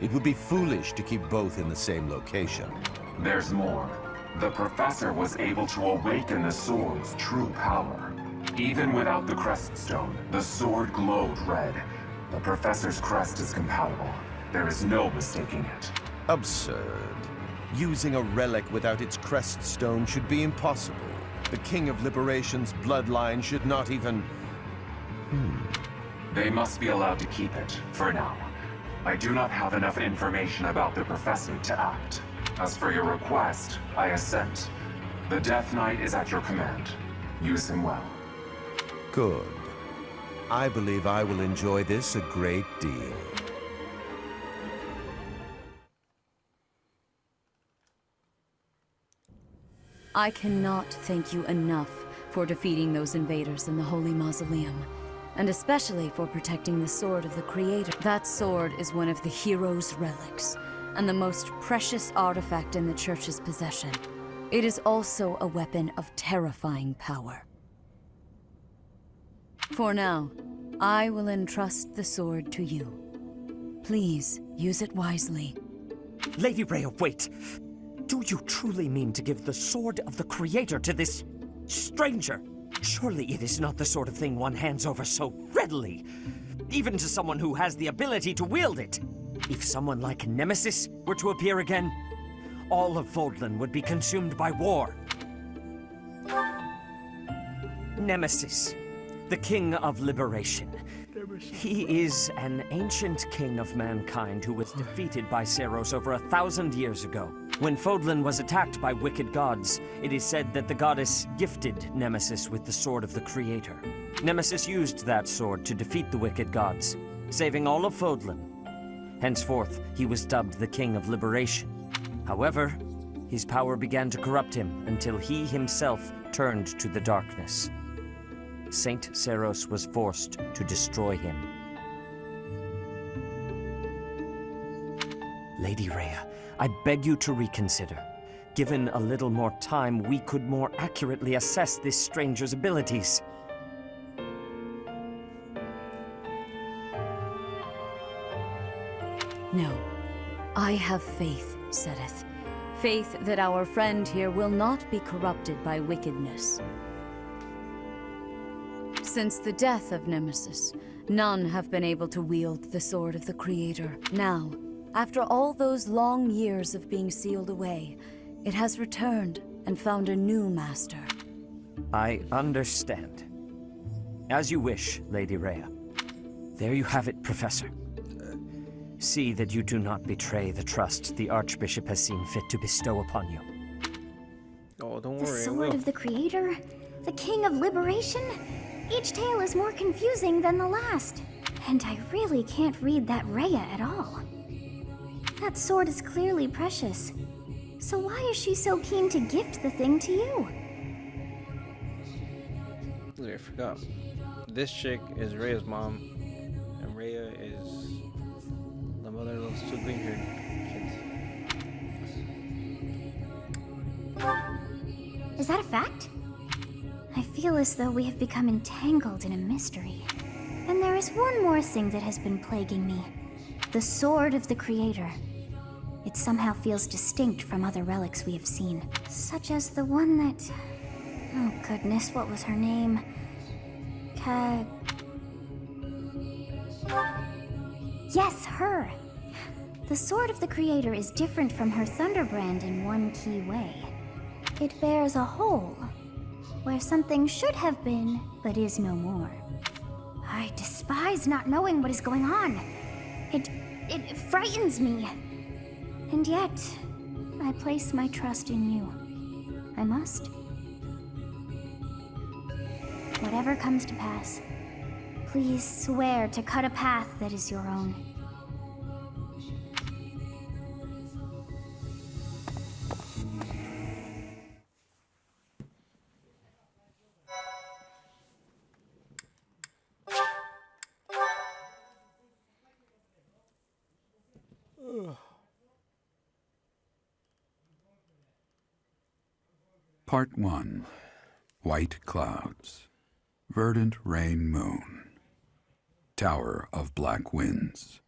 It would be foolish to keep both in the same location. There's more. The professor was able to awaken the sword's true power. Even without the crest stone, the sword glowed red. The professor's crest is compatible. There is no mistaking it. Absurd. Using a relic without its crest stone should be impossible. The King of Liberation's bloodline should not even... They must be allowed to keep it, for now. I do not have enough information about the professor to act. As for your request, I assent. The Death Knight is at your command. Use him well. Good. I believe I will enjoy this a great deal. I cannot thank you enough for defeating those invaders in the Holy Mausoleum, and especially for protecting the Sword of the Creator. That sword is one of the hero's relics, and the most precious artifact in the Church's possession. It is also a weapon of terrifying power. For now, I will entrust the sword to you. Please, use it wisely. Lady Rhea, wait! Do you truly mean to give the Sword of the Creator to this stranger? Surely it is not the sort of thing one hands over so readily, even to someone who has the ability to wield it. If someone like Nemesis were to appear again, all of Fodlan would be consumed by war. Nemesis, the King of Liberation. He is an ancient king of mankind who was defeated by Seiros over 1,000 years ago. When Fodlan was attacked by wicked gods, it is said that the goddess gifted Nemesis with the Sword of the Creator. Nemesis used that sword to defeat the wicked gods, saving all of Fodlan. Henceforth, he was dubbed the King of Liberation. However, his power began to corrupt him until he himself turned to the darkness. Saint Seiros was forced to destroy him. Lady Rhea, I beg you to reconsider. Given a little more time, we could more accurately assess this stranger's abilities. No. I have faith, Sedith. Faith that our friend here will not be corrupted by wickedness. Since the death of Nemesis, none have been able to wield the Sword of the Creator. Now, after all those long years of being sealed away, it has returned and found a new master. I understand. As you wish, Lady Rhea. There you have it, Professor. See that you do not betray the trust the Archbishop has seen fit to bestow upon you. Oh, don't The worry. I Sword will. of the Creator? The King of Liberation? Each tale is more confusing than the last. And I really can't read that Rhea at all. That sword is clearly precious. So why is she so keen to gift the thing to you? Look, I forgot. This chick is Rhea's mom, and Rhea is the mother of those two green-haired kids. Is that a fact? I feel as though we have become entangled in a mystery. And there is one more thing that has been plaguing me. The Sword of the Creator. It somehow feels distinct from other relics we have seen. Such as the one that... Oh goodness, what was her name? Yes, her! The Sword of the Creator is different from her Thunderbrand in one key way. It bears a hole, where something should have been, but is no more. I despise not knowing what is going on. It frightens me. And yet, I place my trust in you. I must. Whatever comes to pass, please swear to cut a path that is your own. Part 1. White Clouds. Verdant Rain Moon. Tower of Black Winds.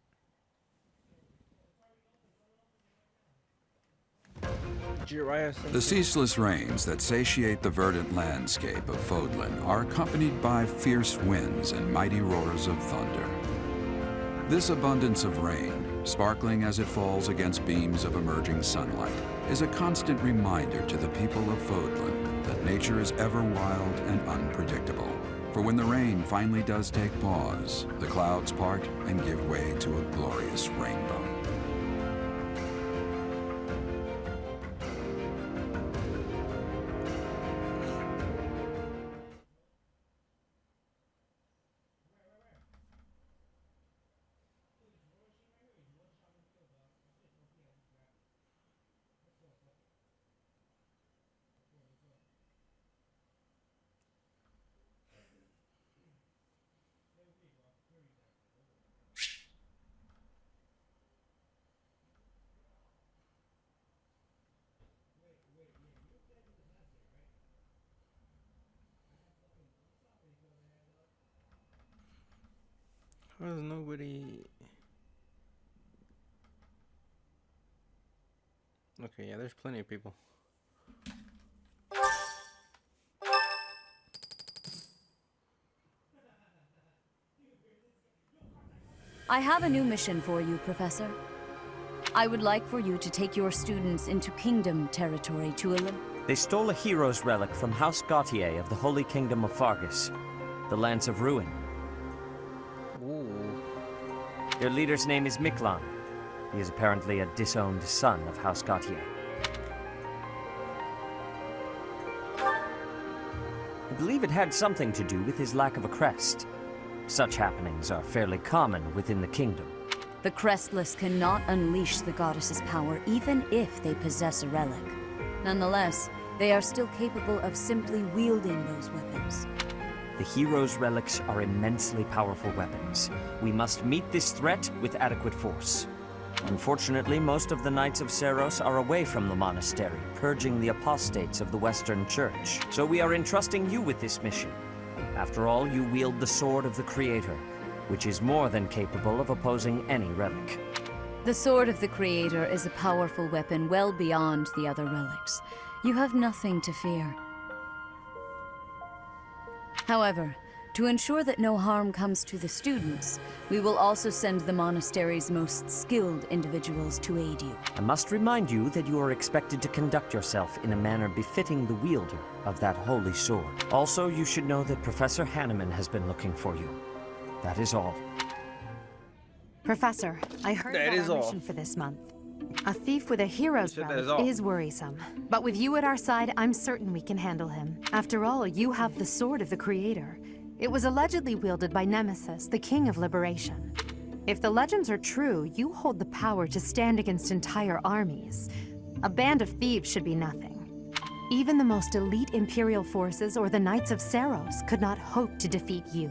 The ceaseless rains that satiate the verdant landscape of Fodlan are accompanied by fierce winds and mighty roars of thunder. This abundance of rain, sparkling as it falls against beams of emerging sunlight, is a constant reminder to the people of Fodlan that nature is ever wild and unpredictable. For when the rain finally does take pause, the clouds part and give way to a glorious rainbow. How does nobody... Okay, yeah, there's plenty of people. I have a new mission for you, Professor. I would like for you to take your students into Kingdom territory to They stole a hero's relic from House Gautier of the Holy Kingdom of Fargus, the Lance of Ruin. Ooh. Their leader's name is Miklan. He is apparently a disowned son of House Gautier. I believe it had something to do with his lack of a crest. Such happenings are fairly common within the kingdom. The Crestless cannot unleash the goddess's power even if they possess a relic. Nonetheless, they are still capable of simply wielding those weapons. The hero's relics are immensely powerful weapons. We must meet this threat with adequate force. Unfortunately, most of the Knights of Seros are away from the monastery, purging the apostates of the Western Church. So we are entrusting you with this mission. After all, you wield the Sword of the Creator, which is more than capable of opposing any relic. The Sword of the Creator is a powerful weapon well beyond the other relics. You have nothing to fear. However, to ensure that no harm comes to the students, we will also send the monastery's most skilled individuals to aid you. I must remind you that you are expected to conduct yourself in a manner befitting the wielder of that holy sword. Also, you should know that Professor Hanneman has been looking for you. That is all. Professor, I heard That about is our all. mission for this month. A thief with a hero's said that is relic all. is worrisome. But with you at our side, I'm certain we can handle him. After all, you have the Sword of the Creator. It was allegedly wielded by Nemesis, the King of Liberation. If the legends are true, you hold the power to stand against entire armies. A band of thieves should be nothing. Even the most elite Imperial forces or the Knights of Seros could not hope to defeat you.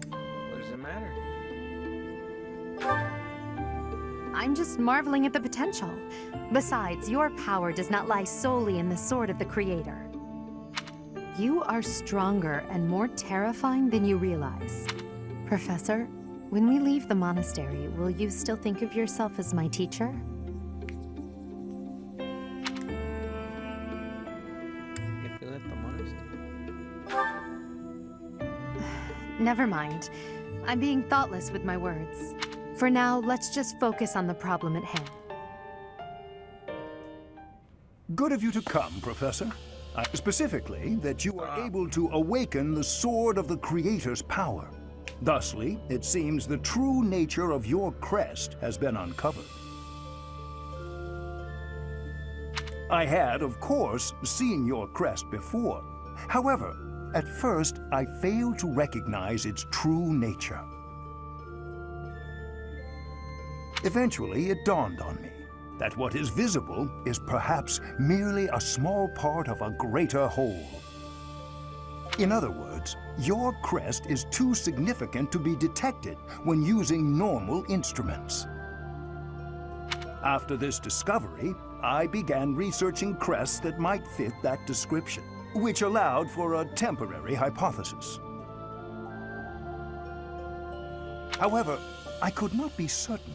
What does it matter? I'm just marveling at the potential. Besides, your power does not lie solely in the Sword of the Creator. You are stronger and more terrifying than you realize. Professor, when we leave the monastery, will you still think of yourself as my teacher? If we left the monastery. Never mind. I'm being thoughtless with my words. For now, let's just focus on the problem at hand. Good of you to come, Professor. Specifically, that you are able to awaken the Sword of the Creator's power. Thusly, it seems the true nature of your crest has been uncovered. I had, of course, seen your crest before. However, at first, I failed to recognize its true nature. Eventually, it dawned on me that what is visible is perhaps merely a small part of a greater whole. In other words, your crest is too significant to be detected when using normal instruments. After this discovery, I began researching crests that might fit that description, which allowed for a temporary hypothesis. However, I could not be certain.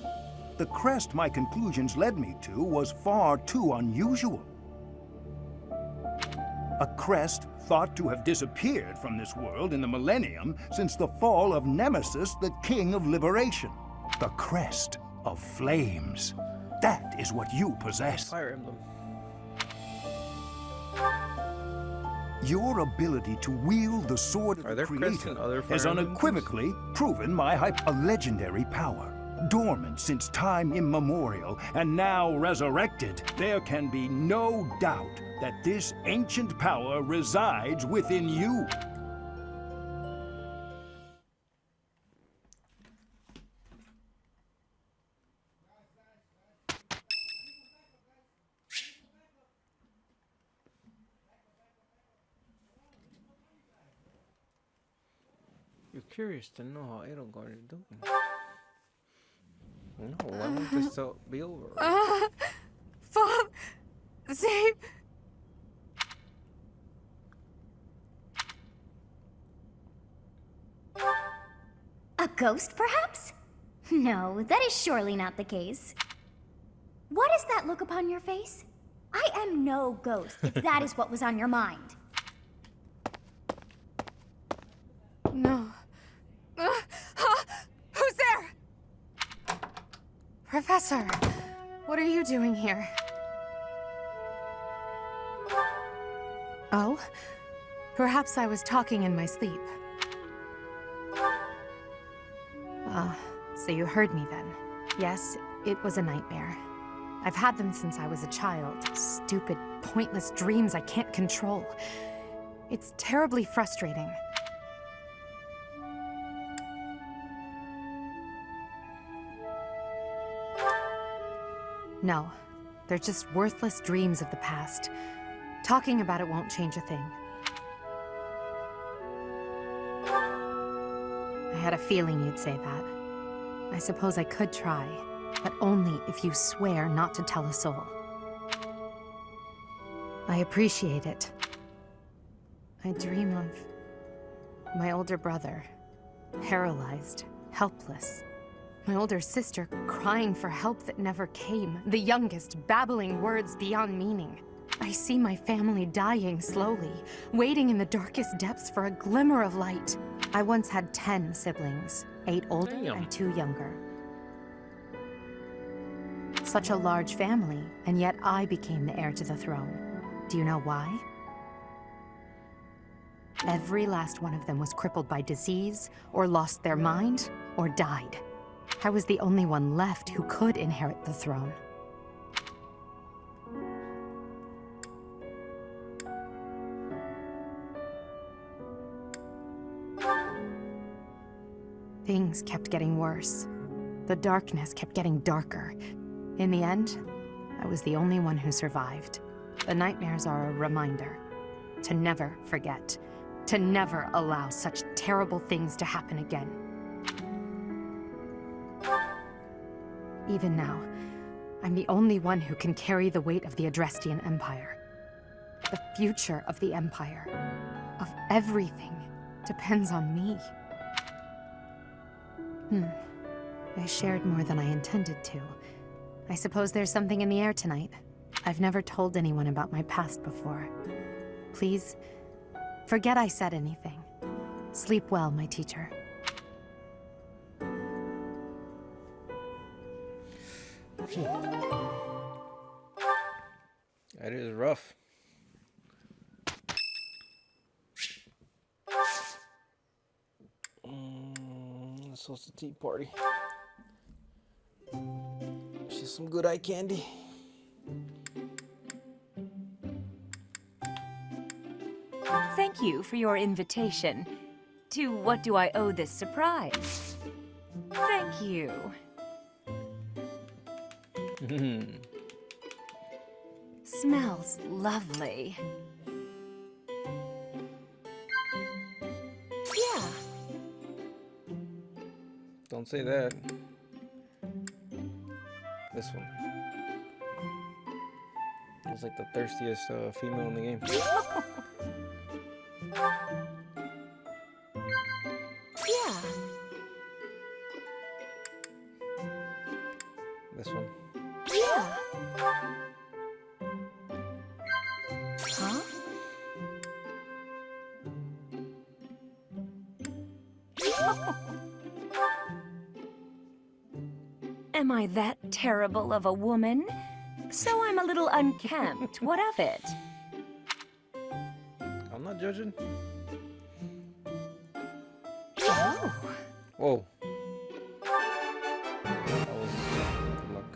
The crest my conclusions led me to was far too unusual. A crest thought to have disappeared from this world in the millennium since the fall of Nemesis, the King of Liberation. The crest of flames. That is what you possess. Fire Emblem. Your ability to wield the Sword of the Creator has unequivocally proven my a legendary power. Dormant since time immemorial, and now resurrected, there can be no doubt that this ancient power resides within you. You're curious to know how Edelgard is doing. No, I want this to be over. Bob! Save! A ghost, perhaps? No, that is surely not the case. What is that look upon your face? I am no ghost, if that is what was on your mind. No. Who's there? Professor, what are you doing here? Oh? Perhaps I was talking in my sleep. So you heard me then. Yes, it was a nightmare. I've had them since I was a child. Stupid, pointless dreams I can't control. It's terribly frustrating. No, they're just worthless dreams of the past. Talking about it won't change a thing. had a feeling you'd say that. I suppose I could try, but only if you swear not to tell a soul. I appreciate it. I dream of my older brother, paralyzed, helpless. My older sister crying for help that never came. The youngest babbling words beyond meaning. I see my family dying slowly, waiting in the darkest depths for a glimmer of light. I once had 10 siblings, 8 older and 2 younger. Such a large family, and yet I became the heir to the throne. Do you know why? Every last one of them was crippled by disease, or lost their mind, or died. I was the only one left who could inherit the throne. Things kept getting worse. The darkness kept getting darker. In the end, I was the only one who survived. The nightmares are a reminder to never forget, to never allow such terrible things to happen again. Even now, I'm the only one who can carry the weight of the Adrestian Empire. The future of the Empire, of everything, depends on me. I shared more than I intended to. I suppose there's something in the air tonight. I've never told anyone about my past before. Please, forget I said anything. Sleep well, my teacher. That is rough. Let's host a tea party. Just some good eye candy. Thank you for your invitation. To what do I owe this surprise? Thank you. Smells lovely. Yeah. Don't say that. This one. It's like the thirstiest female in the game. Yeah. This one. Yeah. Huh? Am I that terrible of a woman? So I'm a little unkempt. What of it? I'm not judging. Oh. Whoa. That was good luck.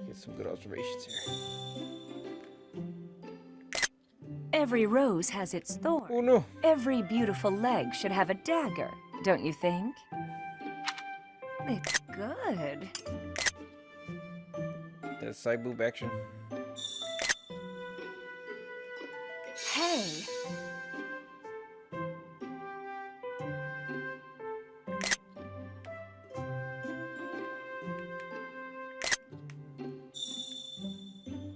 Get some good observations here. Every rose has its thorn. Oh no. Every beautiful leg should have a dagger, don't you think? It's good. That side boob action. Hey.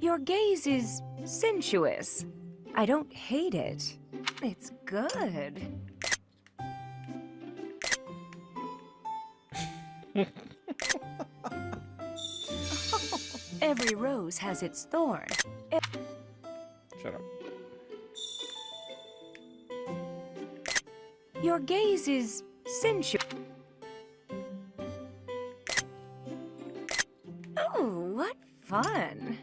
Your gaze is sensuous. I don't hate it. It's good. Every rose has its thorn. Shut up. Your gaze is sensual. Oh, what fun.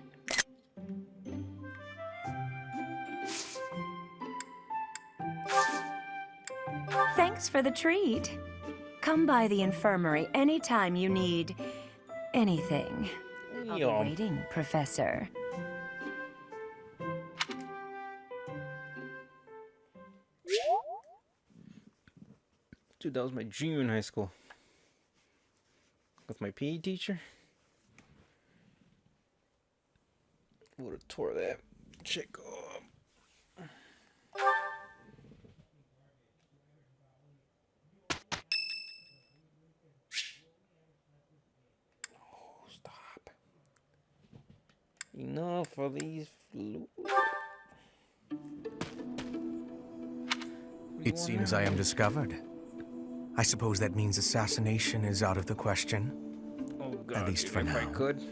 Thanks for the treat. Come by the infirmary anytime you need anything. I'll be waiting, Professor. Dude, that was my junior in high school. With my PE teacher. Would have tore that chick up. Enough of these flutes. It seems I am discovered. I suppose that means assassination is out of the question. Oh God, at least for now. If I could.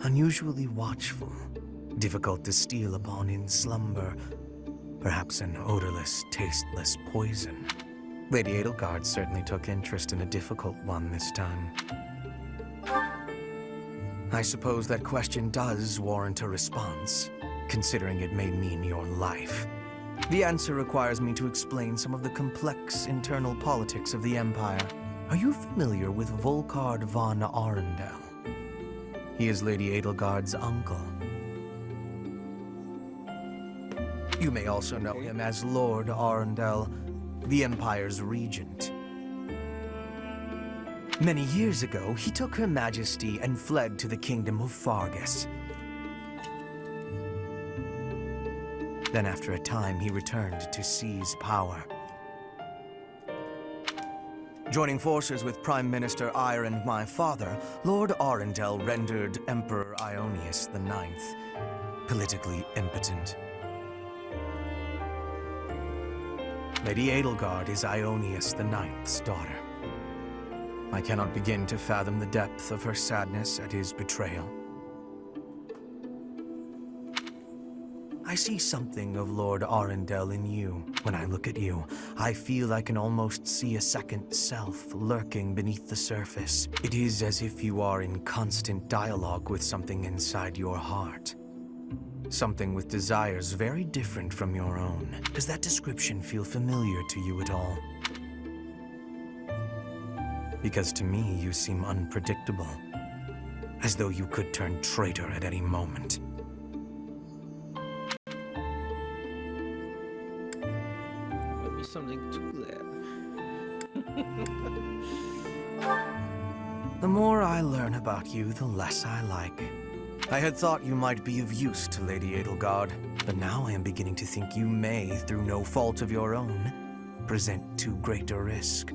Unusually watchful, difficult to steal upon in slumber. Perhaps an odorless, tasteless poison. Lady Edelgard certainly took interest in a difficult one this time. I suppose that question does warrant a response, considering it may mean your life. The answer requires me to explain some of the complex internal politics of the Empire. Are you familiar with Volkard von Arundel? He is Lady Edelgard's uncle. You may also know him as Lord Arundel, the Empire's regent. Many years ago, he took Her Majesty and fled to the Kingdom of Fargus. Then after a time, he returned to seize power. Joining forces with Prime Minister Ire and my father, Lord Arundel rendered Emperor Ionius IX politically impotent. Lady Edelgard is Ionius IX's daughter. I cannot begin to fathom the depth of her sadness at his betrayal. I see something of Lord Arundel in you. When I look at you, I feel I can almost see a second self lurking beneath the surface. It is as if you are in constant dialogue with something inside your heart. Something with desires very different from your own. Does that description feel familiar to you at all? Because to me, you seem unpredictable. As though you could turn traitor at any moment. Might be something to that. The more I learn about you, the less I like. I had thought you might be of use to Lady Edelgard, but now I am beginning to think you may, through no fault of your own, present too great a risk.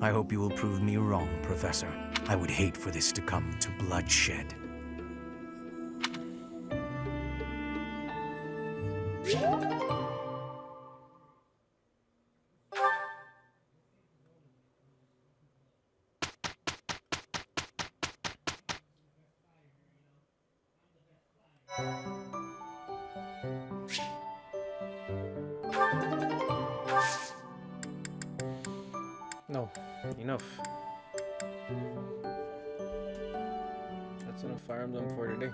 I hope you will prove me wrong, Professor. I would hate for this to come to bloodshed. No, enough. That's enough Fire Emblem for today.